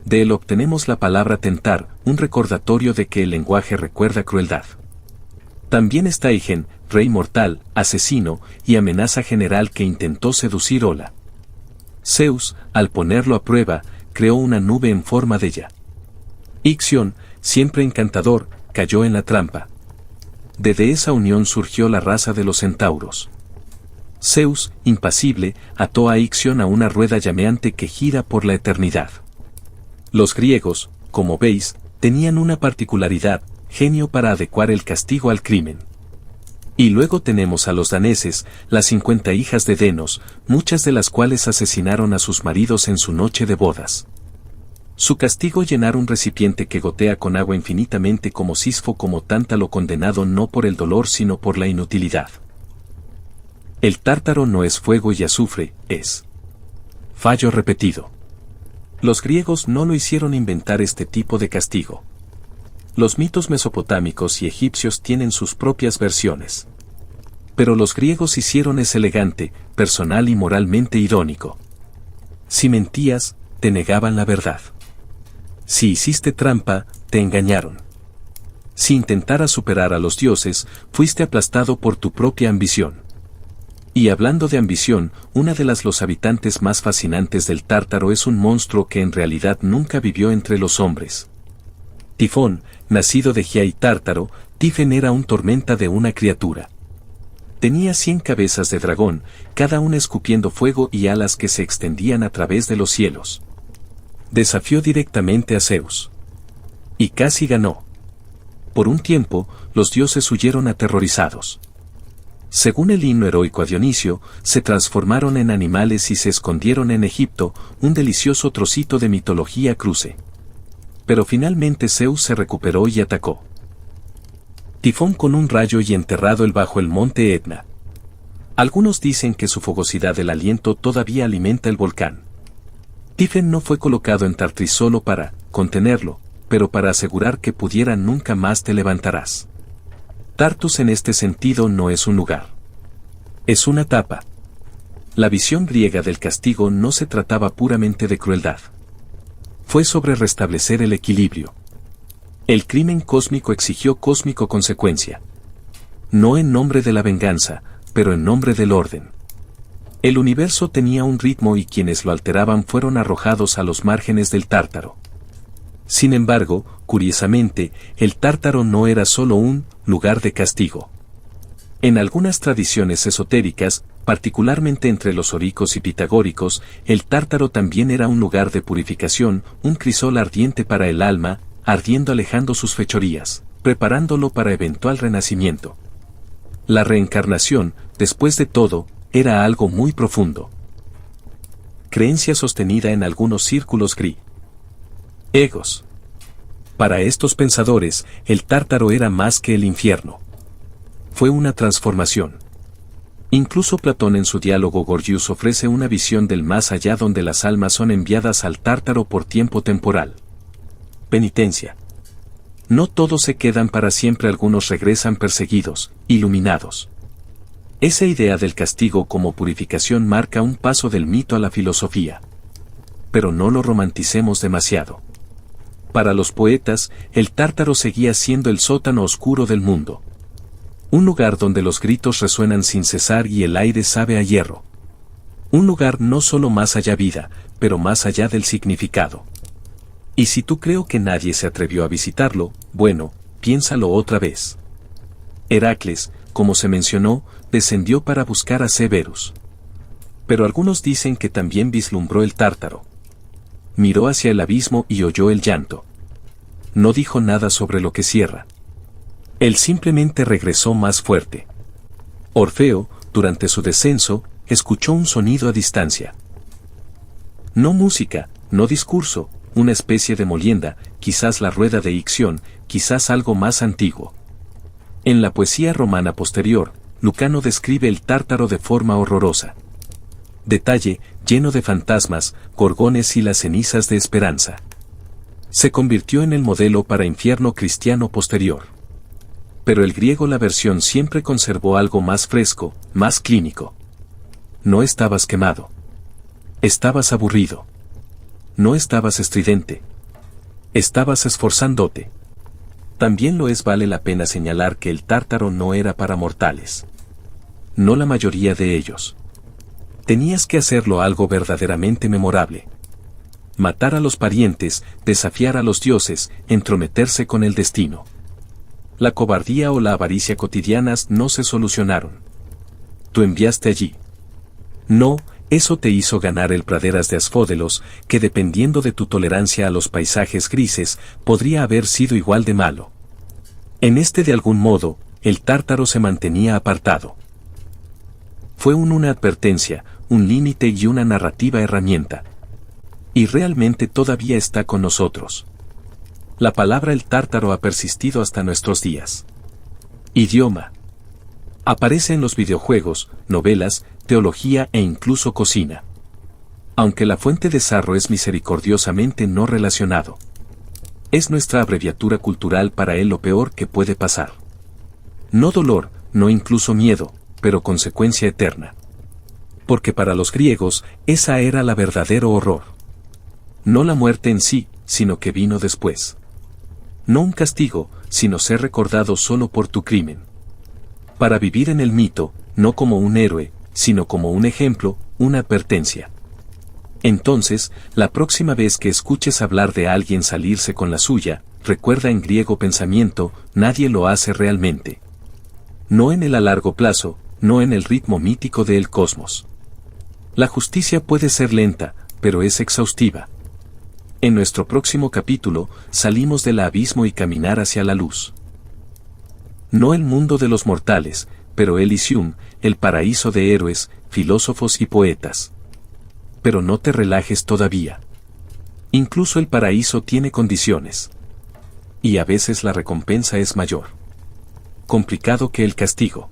De él obtenemos la palabra tentar, un recordatorio de que el lenguaje recuerda crueldad. También está Igen, rey mortal, asesino y amenaza general que intentó seducir Ola. Zeus, al ponerlo a prueba, creó una nube en forma de ella. Ixión, siempre encantador, cayó en la trampa. De esa unión surgió la raza de los centauros. Zeus, impasible, ató a Ixión a una rueda llameante que gira por la eternidad. Los griegos, como veis, tenían una particularidad, genio para adecuar el castigo al crimen. Y luego tenemos a los daneses, las 50 hijas de Denos, muchas de las cuales asesinaron a sus maridos en su noche de bodas. Su castigo llenar un recipiente que gotea con agua infinitamente como Sisfo como Tántalo condenado no por el dolor sino por la inutilidad. El Tártaro no es fuego y azufre, es fallo repetido. Los griegos no lo hicieron inventar este tipo de castigo. Los mitos mesopotámicos y egipcios tienen sus propias versiones. Pero los griegos hicieron es elegante, personal y moralmente irónico. Si mentías, te negaban la verdad. Si hiciste trampa, te engañaron. Si intentaras superar a los dioses, fuiste aplastado por tu propia ambición. Y hablando de ambición, una de los habitantes más fascinantes del Tártaro es un monstruo que en realidad nunca vivió entre los hombres. Tifón, nacido de Gia y Tártaro, Tifen era un tormenta de una criatura. Tenía 100 cabezas de dragón, cada una escupiendo fuego y alas que se extendían a través de los cielos. Desafió directamente a Zeus. Y casi ganó. Por un tiempo, los dioses huyeron aterrorizados. Según el himno heroico a Dionisio, se transformaron en animales y se escondieron en Egipto, un delicioso trocito de mitología cruce. Pero finalmente Zeus se recuperó y atacó. Tifón con un rayo y enterrado bajo el monte Etna. Algunos dicen que su fogosidad del aliento todavía alimenta el volcán. Tifen no fue colocado en Tartris solo para contenerlo, pero para asegurar que pudiera nunca más te levantarás. Tartus en este sentido no es un lugar. Es una etapa. La visión griega del castigo no se trataba puramente de crueldad. Fue sobre restablecer el equilibrio. El crimen cósmico exigió cósmico consecuencia. No en nombre de la venganza, pero en nombre del orden. El universo tenía un ritmo y quienes lo alteraban fueron arrojados a los márgenes del Tártaro. Sin embargo, curiosamente, el Tártaro no era solo un lugar de castigo. En algunas tradiciones esotéricas, particularmente entre los oricos y pitagóricos, el Tártaro también era un lugar de purificación, un crisol ardiente para el alma, ardiendo alejando sus fechorías, preparándolo para eventual renacimiento. La reencarnación, después de todo, era algo muy profundo. Creencia sostenida en algunos círculos griegos. Para estos pensadores, el Tártaro era más que el infierno. Fue una transformación. Incluso Platón en su diálogo Gorgias ofrece una visión del más allá donde las almas son enviadas al Tártaro por tiempo temporal. Penitencia. No todos se quedan para siempre, algunos regresan perseguidos, iluminados. Esa idea del castigo como purificación marca un paso del mito a la filosofía. Pero no lo romanticemos demasiado. Para los poetas, el Tártaro seguía siendo el sótano oscuro del mundo. Un lugar donde los gritos resuenan sin cesar y el aire sabe a hierro. Un lugar no solo más allá vida, pero más allá del significado. Y si tú creo que nadie se atrevió a visitarlo, bueno, piénsalo otra vez. Heracles, como se mencionó, descendió para buscar a Cerberus. Pero algunos dicen que también vislumbró el Tártaro. Miró hacia el abismo y oyó el llanto. No dijo nada sobre lo que cierra. Él simplemente regresó más fuerte. Orfeo, durante su descenso, escuchó un sonido a distancia. No música, no discurso, una especie de molienda, quizás la rueda de Ixión, quizás algo más antiguo. En la poesía romana posterior, Lucano describe el Tártaro de forma horrorosa. Detalle, lleno de fantasmas, gorgones y las cenizas de esperanza. Se convirtió en el modelo para infierno cristiano posterior. Pero el griego, la versión siempre conservó algo más fresco, más clínico. No estabas quemado. Estabas aburrido. No estabas estridente. Estabas esforzándote. También vale la pena señalar que el Tártaro no era para mortales. No la mayoría de ellos. Tenías que hacerlo algo verdaderamente memorable. Matar a los parientes, desafiar a los dioses, entrometerse con el destino. La cobardía o la avaricia cotidianas no se solucionaron. Tú enviaste allí. No, eso te hizo ganar el praderas de Asfódelos, que dependiendo de tu tolerancia a los paisajes grises, podría haber sido igual de malo. En de algún modo, el Tártaro se mantenía apartado. Fue una advertencia, un límite y una narrativa herramienta. Y realmente todavía está con nosotros. La palabra el Tártaro ha persistido hasta nuestros días. Idioma. Aparece en los videojuegos, novelas, teología e incluso cocina. Aunque la fuente de sarro es misericordiosamente no relacionado. Es nuestra abreviatura cultural para él lo peor que puede pasar. No dolor, no incluso miedo, pero consecuencia eterna. Porque para los griegos, esa era la verdadero horror. No la muerte en sí, sino que vino después. No un castigo, sino ser recordado solo por tu crimen. Para vivir en el mito, no como un héroe, sino como un ejemplo, una advertencia. Entonces, la próxima vez que escuches hablar de alguien salirse con la suya, recuerda en griego pensamiento, nadie lo hace realmente. No en el a largo plazo, no en el ritmo mítico del cosmos. La justicia puede ser lenta, pero es exhaustiva. En nuestro próximo capítulo, salimos del abismo y caminar hacia la luz. No el mundo de los mortales, pero Elysium, el paraíso de héroes, filósofos y poetas. Pero no te relajes todavía. Incluso el paraíso tiene condiciones. Y a veces la recompensa es mayor. Complicado que el castigo.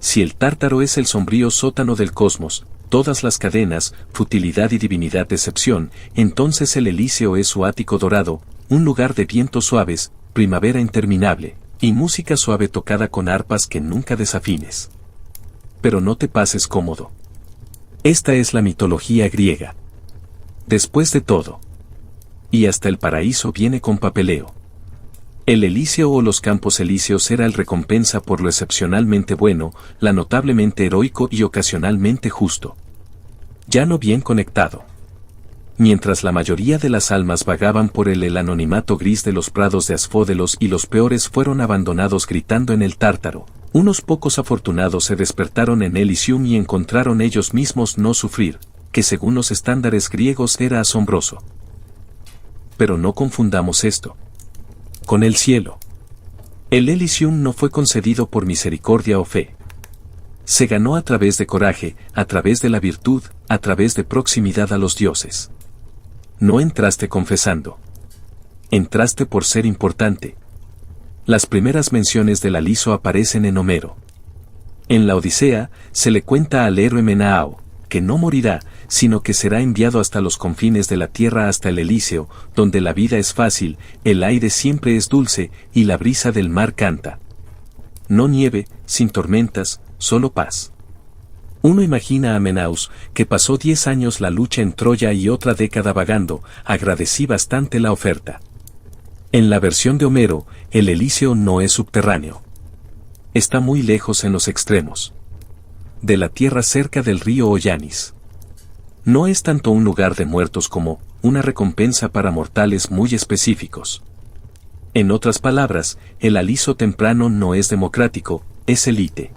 Si el Tártaro es el sombrío sótano del cosmos, todas las cadenas, futilidad y divinidad decepción, entonces el Elíseo es su ático dorado, un lugar de vientos suaves, primavera interminable, y música suave tocada con arpas que nunca desafines. Pero no te pases cómodo. Esta es la mitología griega. Después de todo. Y hasta el paraíso viene con papeleo. El Elíseo o los campos elíseos era el recompensa por lo excepcionalmente bueno, la notablemente heroico y ocasionalmente justo. Ya no bien conectado. Mientras la mayoría de las almas vagaban por el anonimato gris de los prados de Asfódelos y los peores fueron abandonados gritando en el Tártaro, unos pocos afortunados se despertaron en Elysium y encontraron ellos mismos no sufrir, que según los estándares griegos era asombroso. Pero no confundamos esto con el cielo. El Elysium no fue concedido por misericordia o fe. Se ganó a través de coraje, a través de la virtud, a través de proximidad a los dioses. No entraste confesando. Entraste por ser importante. Las primeras menciones del Aliso aparecen en Homero. En la Odisea, se le cuenta al héroe Menao, que no morirá, sino que será enviado hasta los confines de la tierra hasta el Elíseo, donde la vida es fácil, el aire siempre es dulce, y la brisa del mar canta. No nieve, sin tormentas, solo paz. Uno imagina a Menaus, que pasó 10 años la lucha en Troya y otra década vagando, agradecí bastante la oferta. En la versión de Homero, el Elíseo no es subterráneo. Está muy lejos en los extremos de la tierra cerca del río Ollanis. No es tanto un lugar de muertos como una recompensa para mortales muy específicos. En otras palabras, el Aliso temprano no es democrático, es élite.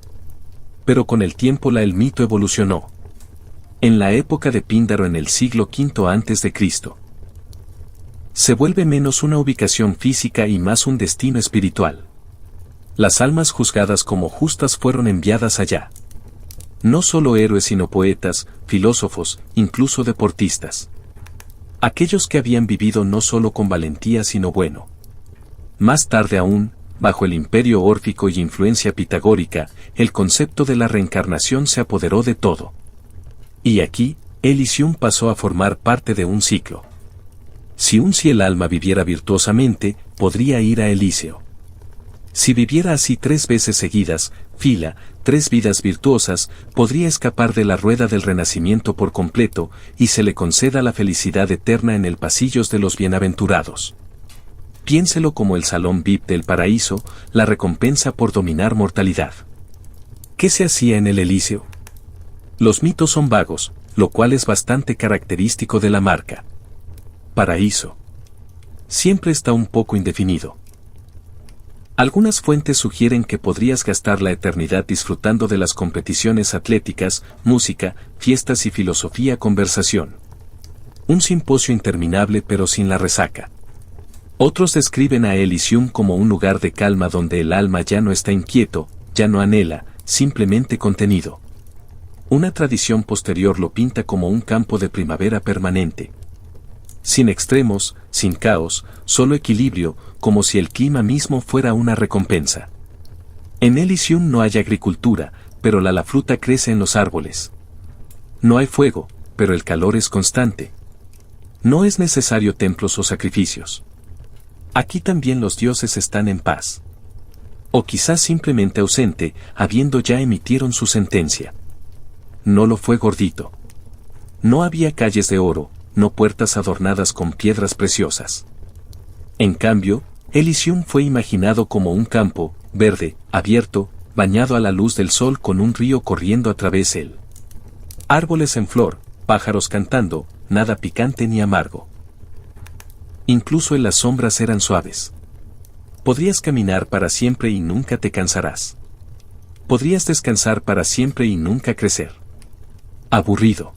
Pero con el tiempo el mito evolucionó. En la época de Píndaro en el siglo V a.C., se vuelve menos una ubicación física y más un destino espiritual. Las almas juzgadas como justas fueron enviadas allá. No solo héroes sino poetas, filósofos, incluso deportistas. Aquellos que habían vivido no solo con valentía sino bueno. Más tarde aún, bajo el imperio órfico y influencia pitagórica, el concepto de la reencarnación se apoderó de todo. Y aquí, Elysium pasó a formar parte de un ciclo. Si el alma viviera virtuosamente, podría ir a Elíseo. Si viviera así 3 veces seguidas, 3 vidas virtuosas, podría escapar de la rueda del renacimiento por completo, y se le conceda la felicidad eterna en el pasillos de los bienaventurados. Piénselo como el salón VIP del paraíso, la recompensa por dominar mortalidad. ¿Qué se hacía en el Elíseo? Los mitos son vagos, lo cual es bastante característico de la marca. Paraíso. Siempre está un poco indefinido. Algunas fuentes sugieren que podrías gastar la eternidad disfrutando de las competiciones atléticas, música, fiestas y filosofía conversación. Un simposio interminable pero sin la resaca. Otros describen a Elysium como un lugar de calma donde el alma ya no está inquieto, ya no anhela, simplemente contenido. Una tradición posterior lo pinta como un campo de primavera permanente. Sin extremos, sin caos, solo equilibrio, como si el clima mismo fuera una recompensa. En Elysium no hay agricultura, pero la fruta crece en los árboles. No hay fuego, pero el calor es constante. No es necesario templos o sacrificios. Aquí también los dioses están en paz. O quizás simplemente ausente, habiendo ya emitieron su sentencia. No lo fue gordito. No había calles de oro, no puertas adornadas con piedras preciosas. En cambio, Elysium fue imaginado como un campo, verde, abierto, bañado a la luz del sol con un río corriendo a través de él. Árboles en flor, pájaros cantando, nada picante ni amargo. Incluso en las sombras eran suaves. Podrías caminar para siempre y nunca te cansarás. Podrías descansar para siempre y nunca crecer. Aburrido.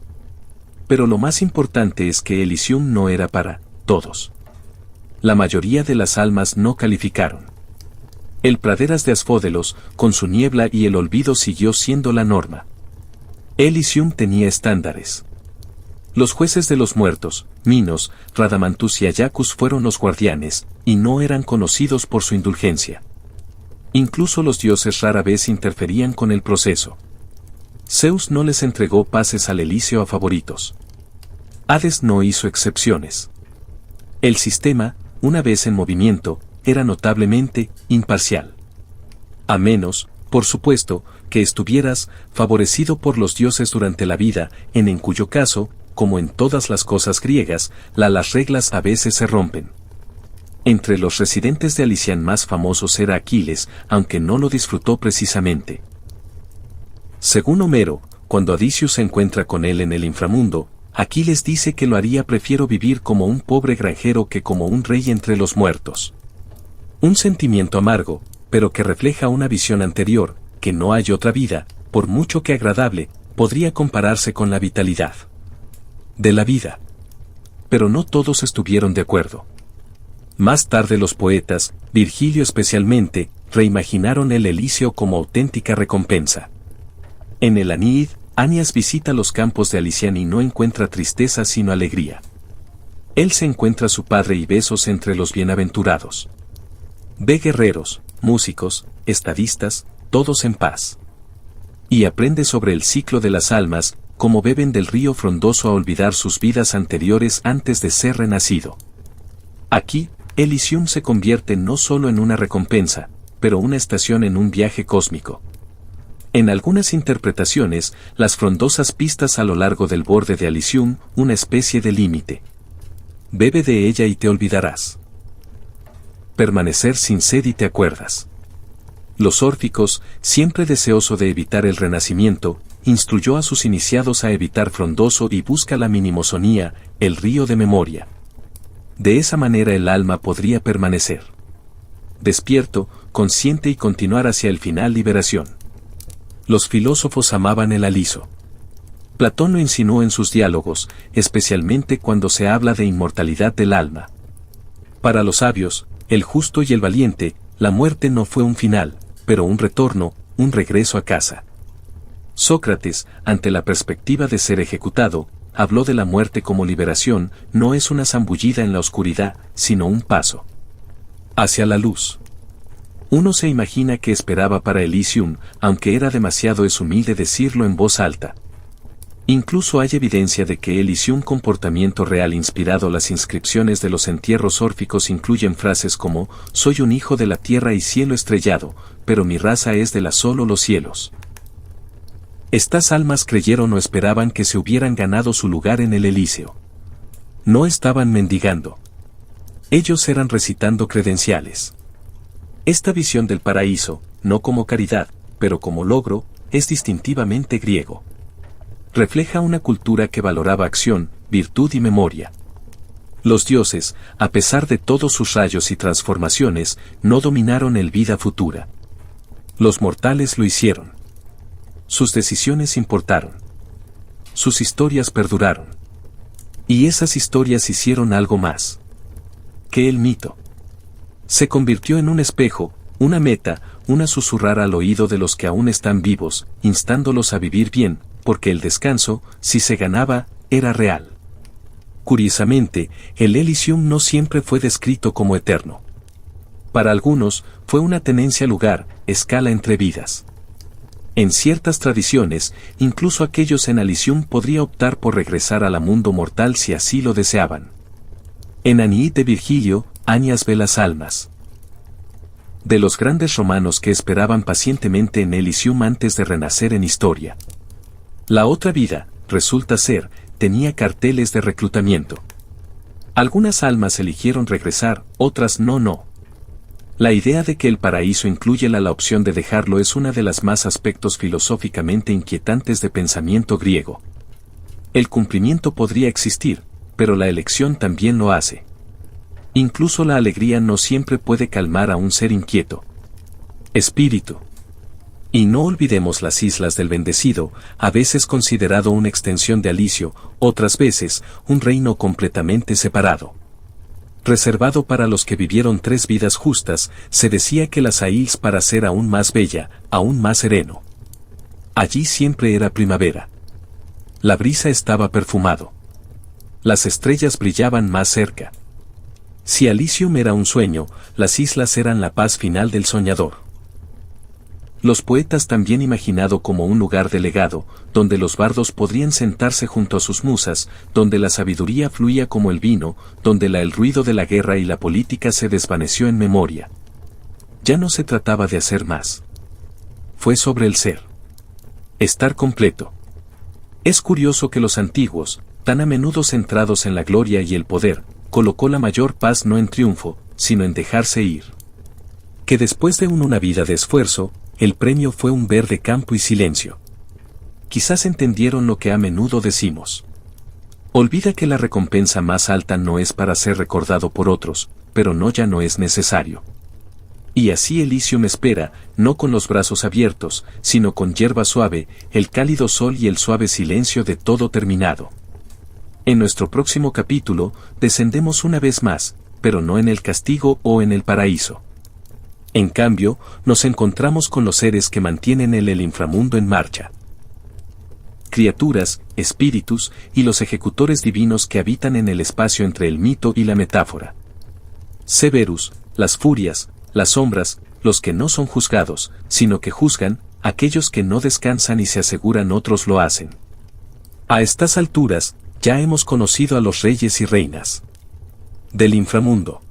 Pero lo más importante es que Elysium no era para todos. La mayoría de las almas no calificaron. El praderas de Asfódelos, con su niebla y el olvido, siguió siendo la norma. Elysium tenía estándares. Los jueces de los muertos, Minos, Radamantus y Ayacus fueron los guardianes, y no eran conocidos por su indulgencia. Incluso los dioses rara vez interferían con el proceso. Zeus no les entregó pases al Elíseo a favoritos. Hades no hizo excepciones. El sistema, una vez en movimiento, era notablemente imparcial. A menos, por supuesto, que estuvieras favorecido por los dioses durante la vida, en cuyo caso, como en todas las cosas griegas, las reglas a veces se rompen. Entre los residentes de Alician más famosos era Aquiles, aunque no lo disfrutó precisamente. Según Homero, cuando Odiseo se encuentra con él en el inframundo, Aquiles dice que lo haría: prefiero vivir como un pobre granjero que como un rey entre los muertos. Un sentimiento amargo, pero que refleja una visión anterior, que no hay otra vida, por mucho que agradable, podría compararse con la vitalidad de la vida. Pero no todos estuvieron de acuerdo. Más tarde los poetas, Virgilio especialmente, reimaginaron el Elíseo como auténtica recompensa. En el Aníid, Anias visita los campos de Alician y no encuentra tristeza sino alegría. Él se encuentra a su padre y besos entre los bienaventurados. Ve guerreros, músicos, estadistas, todos en paz. Y aprende sobre el ciclo de las almas, como beben del río frondoso a olvidar sus vidas anteriores antes de ser renacido. Aquí, Elysium se convierte no solo en una recompensa, pero una estación en un viaje cósmico. En algunas interpretaciones, las frondosas pistas a lo largo del borde de Elysium, una especie de límite. Bebe de ella y te olvidarás. Permanecer sin sed y te acuerdas. Los órficos, siempre deseoso de evitar el renacimiento, instruyó a sus iniciados a evitar frondoso y busca la minimosonía, el río de memoria. De esa manera el alma podría permanecer despierto, consciente y continuar hacia el final liberación. Los filósofos amaban el aliso. Platón lo insinuó en sus diálogos, especialmente cuando se habla de inmortalidad del alma. Para los sabios, el justo y el valiente, la muerte no fue un final, pero un retorno, un regreso a casa. Sócrates, ante la perspectiva de ser ejecutado, habló de la muerte como liberación: no es una zambullida en la oscuridad, sino un paso hacia la luz. Uno se imagina que esperaba para Elysium, aunque era demasiado humilde decirlo en voz alta. Incluso hay evidencia de que Elysium comportamiento real inspirado. Las inscripciones de los entierros órficos incluyen frases como: soy un hijo de la tierra y cielo estrellado, pero mi raza es de la solo los cielos. Estas almas creyeron o esperaban que se hubieran ganado su lugar en el Elíseo. No estaban mendigando. Ellos eran recitando credenciales. Esta visión del paraíso, no como caridad, pero como logro, es distintivamente griego. Refleja una cultura que valoraba acción, virtud y memoria. Los dioses, a pesar de todos sus rayos y transformaciones, no dominaron el vida futura. Los mortales lo hicieron. Sus decisiones importaron. Sus historias perduraron. Y esas historias hicieron algo más que el mito. Se convirtió en un espejo, una meta, una susurrar al oído de los que aún están vivos, instándolos a vivir bien, porque el descanso, si se ganaba, era real. Curiosamente, el Elysium no siempre fue descrito como eterno. Para algunos, fue una tenencia lugar, escala entre vidas. En ciertas tradiciones, incluso aquellos en Elysium podría optar por regresar al mundo mortal si así lo deseaban. En Aníid de Virgilio, Anias ve las almas de los grandes romanos que esperaban pacientemente en Elysium antes de renacer en historia. La otra vida, resulta ser, tenía carteles de reclutamiento. Algunas almas eligieron regresar, otras no. La idea de que el paraíso incluye la opción de dejarlo es una de las más aspectos filosóficamente inquietantes de pensamiento griego. El cumplimiento podría existir, pero la elección también lo hace. Incluso la alegría no siempre puede calmar a un ser inquieto. Espíritu. Y no olvidemos las islas del bendecido, a veces considerado una extensión de Alicio, otras veces, un reino completamente separado. Reservado para los que vivieron 3 vidas justas, se decía que las Ails para ser aún más bella, aún más sereno. Allí siempre era primavera. La brisa estaba perfumado. Las estrellas brillaban más cerca. Si Alicium era un sueño, las islas eran la paz final del soñador. Los poetas también imaginado como un lugar de legado, donde los bardos podrían sentarse junto a sus musas, donde la sabiduría fluía como el vino, donde el ruido de la guerra y la política se desvaneció en memoria. Ya no se trataba de hacer más. Fue sobre el ser. Estar completo. Es curioso que los antiguos, tan a menudo centrados en la gloria y el poder, colocó la mayor paz no en triunfo, sino en dejarse ir. Que después de una vida de esfuerzo, el premio fue un verde campo y silencio. Quizás entendieron lo que a menudo decimos. Olvida que la recompensa más alta no es para ser recordado por otros, pero ya no es necesario. Y así Elysium espera, no con los brazos abiertos, sino con hierba suave, el cálido sol y el suave silencio de todo terminado. En nuestro próximo capítulo, descendemos una vez más, pero no en el castigo o en el paraíso. En cambio, nos encontramos con los seres que mantienen el inframundo en marcha. Criaturas, espíritus, y los ejecutores divinos que habitan en el espacio entre el mito y la metáfora. Severus, las furias, las sombras, los que no son juzgados, sino que juzgan, aquellos que no descansan y se aseguran otros lo hacen. A estas alturas, ya hemos conocido a los reyes y reinas del inframundo.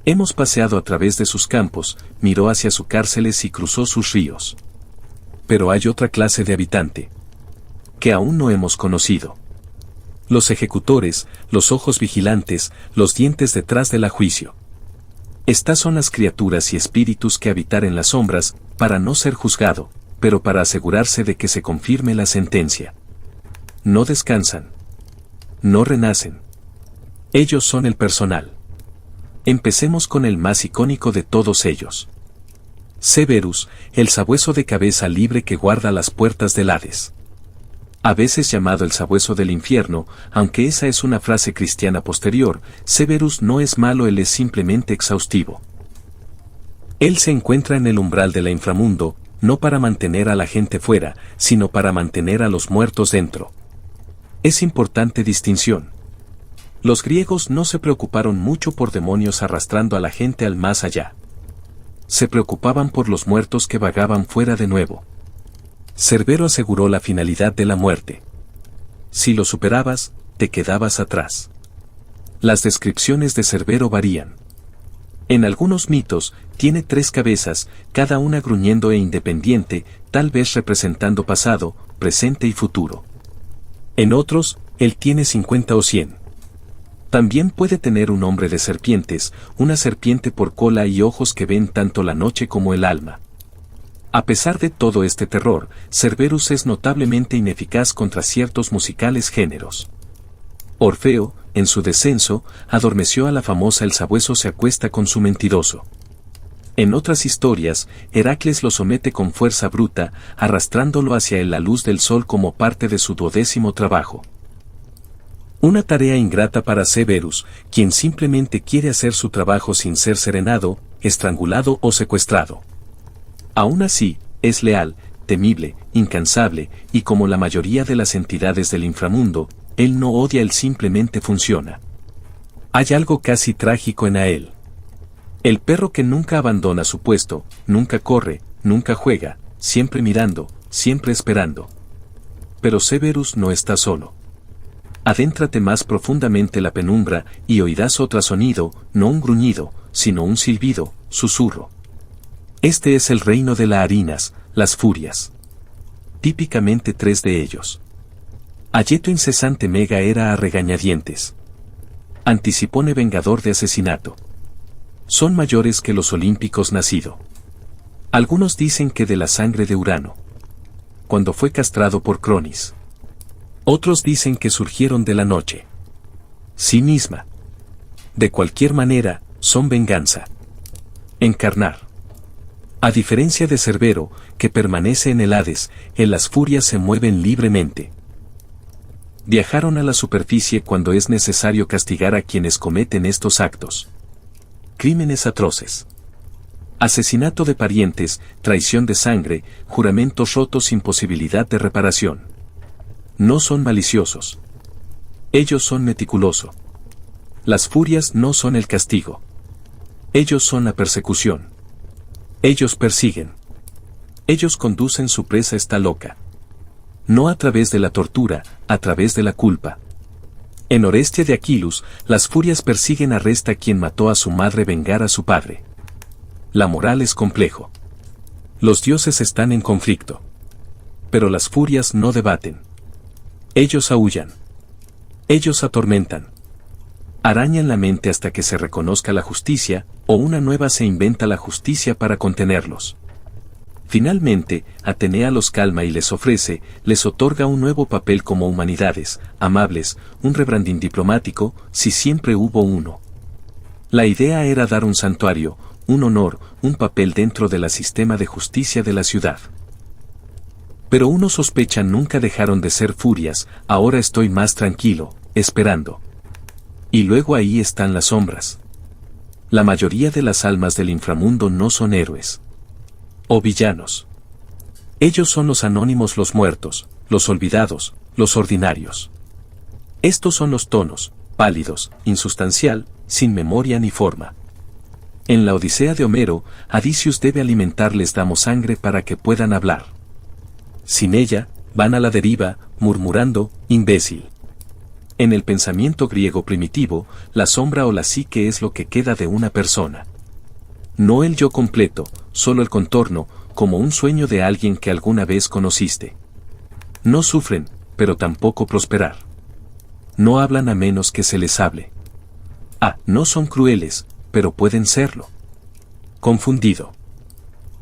Hemos paseado a través de sus campos, miró hacia sus cárceles y cruzó sus ríos. Pero hay otra clase de habitante que aún no hemos conocido. Los ejecutores, los ojos vigilantes, los dientes detrás del juicio. Estas son las criaturas y espíritus que habitan en las sombras, para no ser juzgado, pero para asegurarse de que se confirme la sentencia. No descansan. No renacen. Ellos son el personal. Empecemos con el más icónico de todos ellos. Severus, el sabueso de cabeza libre que guarda las puertas del Hades. A veces llamado el sabueso del infierno, aunque esa es una frase cristiana posterior, Severus no es malo, él es simplemente exhaustivo. Él se encuentra en el umbral del inframundo, no para mantener a la gente fuera, sino para mantener a los muertos dentro. Es importante distinción. Los griegos no se preocuparon mucho por demonios arrastrando a la gente al más allá. Se preocupaban por los muertos que vagaban fuera de nuevo. Cerbero aseguró la finalidad de la muerte. Si lo superabas, te quedabas atrás. Las descripciones de Cerbero varían. En algunos mitos, tiene 3 cabezas, cada una gruñendo e independiente, tal vez representando pasado, presente y futuro. En otros, él tiene 50 o 100. También puede tener un hombre de serpientes, una serpiente por cola y ojos que ven tanto la noche como el alma. A pesar de todo este terror, Cerberus es notablemente ineficaz contra ciertos musicales géneros. Orfeo, en su descenso, adormeció a la famosa El sabueso se acuesta con su mentiroso. En otras historias, Heracles lo somete con fuerza bruta, arrastrándolo hacia la luz del sol como parte de su 12º trabajo. Una tarea ingrata para Severus, quien simplemente quiere hacer su trabajo sin ser serenado, estrangulado o secuestrado. Aún así, es leal, temible, incansable, y como la mayoría de las entidades del inframundo, él no odia, él simplemente funciona. Hay algo casi trágico en él. El perro que nunca abandona su puesto, nunca corre, nunca juega, siempre mirando, siempre esperando. Pero Severus no está solo. Adéntrate más profundamente la penumbra y oirás otro sonido, no un gruñido, sino un silbido, susurro. Este es el reino de las harinas, las furias. Típicamente 3 de ellos. Ayeto incesante mega era a regañadientes. Anticipone vengador de asesinato. Son mayores que los olímpicos nacido. Algunos dicen que de la sangre de Urano. Cuando fue castrado por Cronis. Otros dicen que surgieron de la noche. Sí misma. De cualquier manera, son venganza. Encarnar. A diferencia de Cerbero, que permanece en el Hades, en las furias se mueven libremente. Viajaron a la superficie cuando es necesario castigar a quienes cometen estos actos. Crímenes atroces. Asesinato de parientes, traición de sangre, juramentos rotos sin posibilidad de reparación. No son maliciosos. Ellos son meticulosos. Las furias no son el castigo. Ellos son la persecución. Ellos persiguen. Ellos conducen su presa está loca. No a través de la tortura, a través de la culpa. En Orestia de Aquilus, las furias persiguen a Resta quien mató a su madre vengar a su padre. La moral es complejo. Los dioses están en conflicto. Pero las furias no debaten. Ellos aúllan. Ellos atormentan. Arañan la mente hasta que se reconozca la justicia, o una nueva se inventa la justicia para contenerlos. Finalmente, Atenea los calma y les ofrece, les otorga un nuevo papel como humanidades, amables, un rebranding diplomático, si siempre hubo uno. La idea era dar un santuario, un honor, un papel dentro del sistema de justicia de la ciudad. Pero uno sospecha nunca dejaron de ser furias, ahora estoy más tranquilo, esperando. Y luego ahí están las sombras. La mayoría de las almas del inframundo no son héroes. O villanos. Ellos son los anónimos, los muertos, los olvidados, los ordinarios. Estos son los tonos, pálidos, insustancial, sin memoria ni forma. En la Odisea de Homero, Odysseus debe alimentarles damos sangre para que puedan hablar. Sin ella, van a la deriva, murmurando, imbécil. En el pensamiento griego primitivo, la sombra o la psique es lo que queda de una persona. No el yo completo, solo el contorno, como un sueño de alguien que alguna vez conociste. No sufren, pero tampoco prosperar. No hablan a menos que se les hable. No son crueles, pero pueden serlo. Confundido.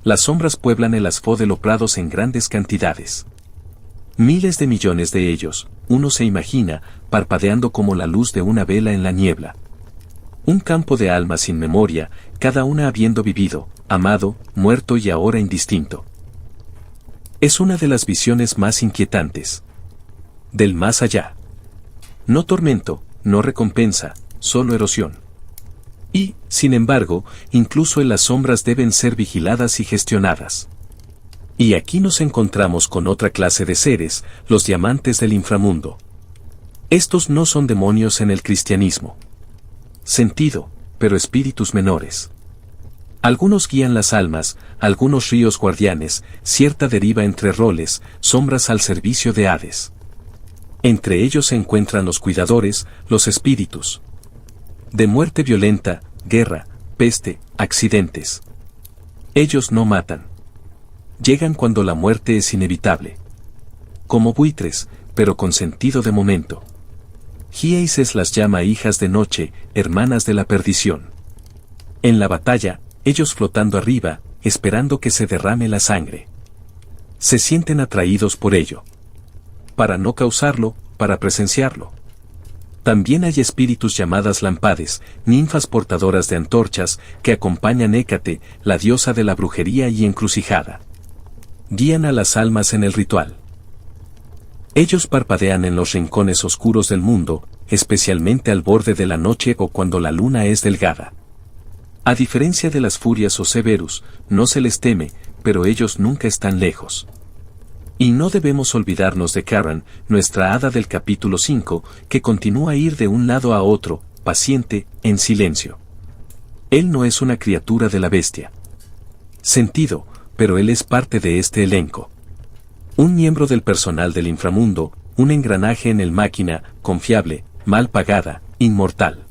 Las sombras pueblan el asfo de los prados en grandes cantidades. Miles de millones de ellos, uno se imagina, parpadeando como la luz de una vela en la niebla. Un campo de almas sin memoria, cada una habiendo vivido, amado, muerto y ahora indistinto. Es una de las visiones más inquietantes. Del más allá. No tormento, no recompensa, solo erosión. Y, sin embargo, incluso en las sombras deben ser vigiladas y gestionadas. Y aquí nos encontramos con otra clase de seres, los diamantes del inframundo. Estos no son demonios en el cristianismo. Sentido, pero espíritus menores. Algunos guían las almas, algunos ríos guardianes, cierta deriva entre roles, sombras al servicio de Hades. Entre ellos se encuentran los cuidadores, los espíritus. De muerte violenta, guerra, peste, accidentes. Ellos no matan. Llegan cuando la muerte es inevitable. Como buitres, pero con sentido de momento. Gieises las llama hijas de noche, hermanas de la perdición. En la batalla, ellos flotando arriba, esperando que se derrame la sangre. Se sienten atraídos por ello. Para no causarlo, para presenciarlo. También hay espíritus llamadas lampades, ninfas portadoras de antorchas, que acompañan Hécate, la diosa de la brujería y encrucijada. Guían a las almas en el ritual. Ellos parpadean en los rincones oscuros del mundo, especialmente al borde de la noche o cuando la luna es delgada. A diferencia de las furias o Severus, no se les teme, pero ellos nunca están lejos. Y no debemos olvidarnos de Charon, nuestra hada del capítulo 5, que continúa a ir de un lado a otro, paciente, en silencio. Él no es una criatura de la bestia. Sentido, pero él es parte de este elenco. Un miembro del personal del inframundo, un engranaje en el máquina, confiable, mal pagada, inmortal.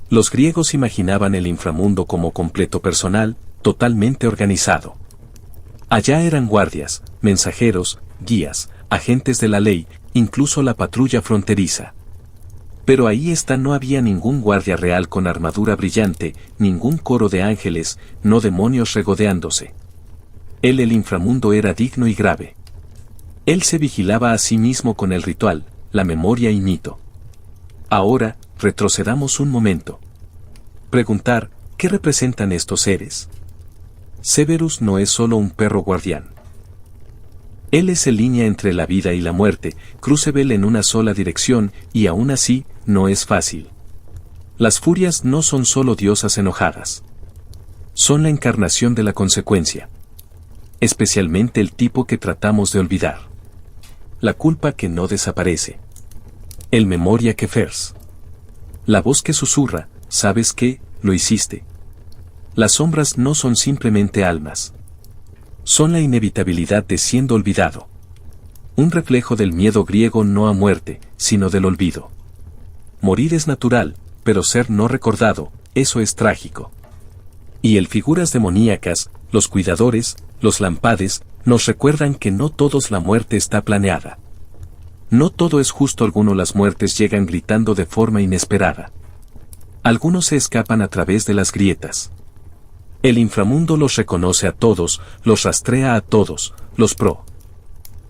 Los griegos imaginaban el inframundo como completo personal, totalmente organizado. Allá eran guardias, mensajeros, guías, agentes de la ley, incluso la patrulla fronteriza. Pero ahí no había ningún guardia real con armadura brillante, ningún coro de ángeles, no demonios regodeándose. El inframundo era digno y grave. Él se vigilaba a sí mismo con el ritual, la memoria y mito. Ahora, retrocedamos un momento. Preguntar, ¿qué representan estos seres? Severus no es solo un perro guardián. Él es el línea entre la vida y la muerte, crucible en una sola dirección, y aún así, no es fácil. Las furias no son solo diosas enojadas. Son la encarnación de la consecuencia. Especialmente el tipo que tratamos de olvidar. La culpa que no desaparece. El memoria que fers. La voz que susurra, ¿sabes qué? Lo hiciste. Las sombras no son simplemente almas. Son la inevitabilidad de siendo olvidado. Un reflejo del miedo griego no a muerte, sino del olvido. Morir es natural, pero ser no recordado, eso es trágico. Y el figuras demoníacas, los cuidadores, los lampades, nos recuerdan que no todos la muerte está planeada. No todo es justo, algunos las muertes llegan gritando de forma inesperada. Algunos se escapan a través de las grietas. El inframundo los reconoce a todos, los rastrea a todos, los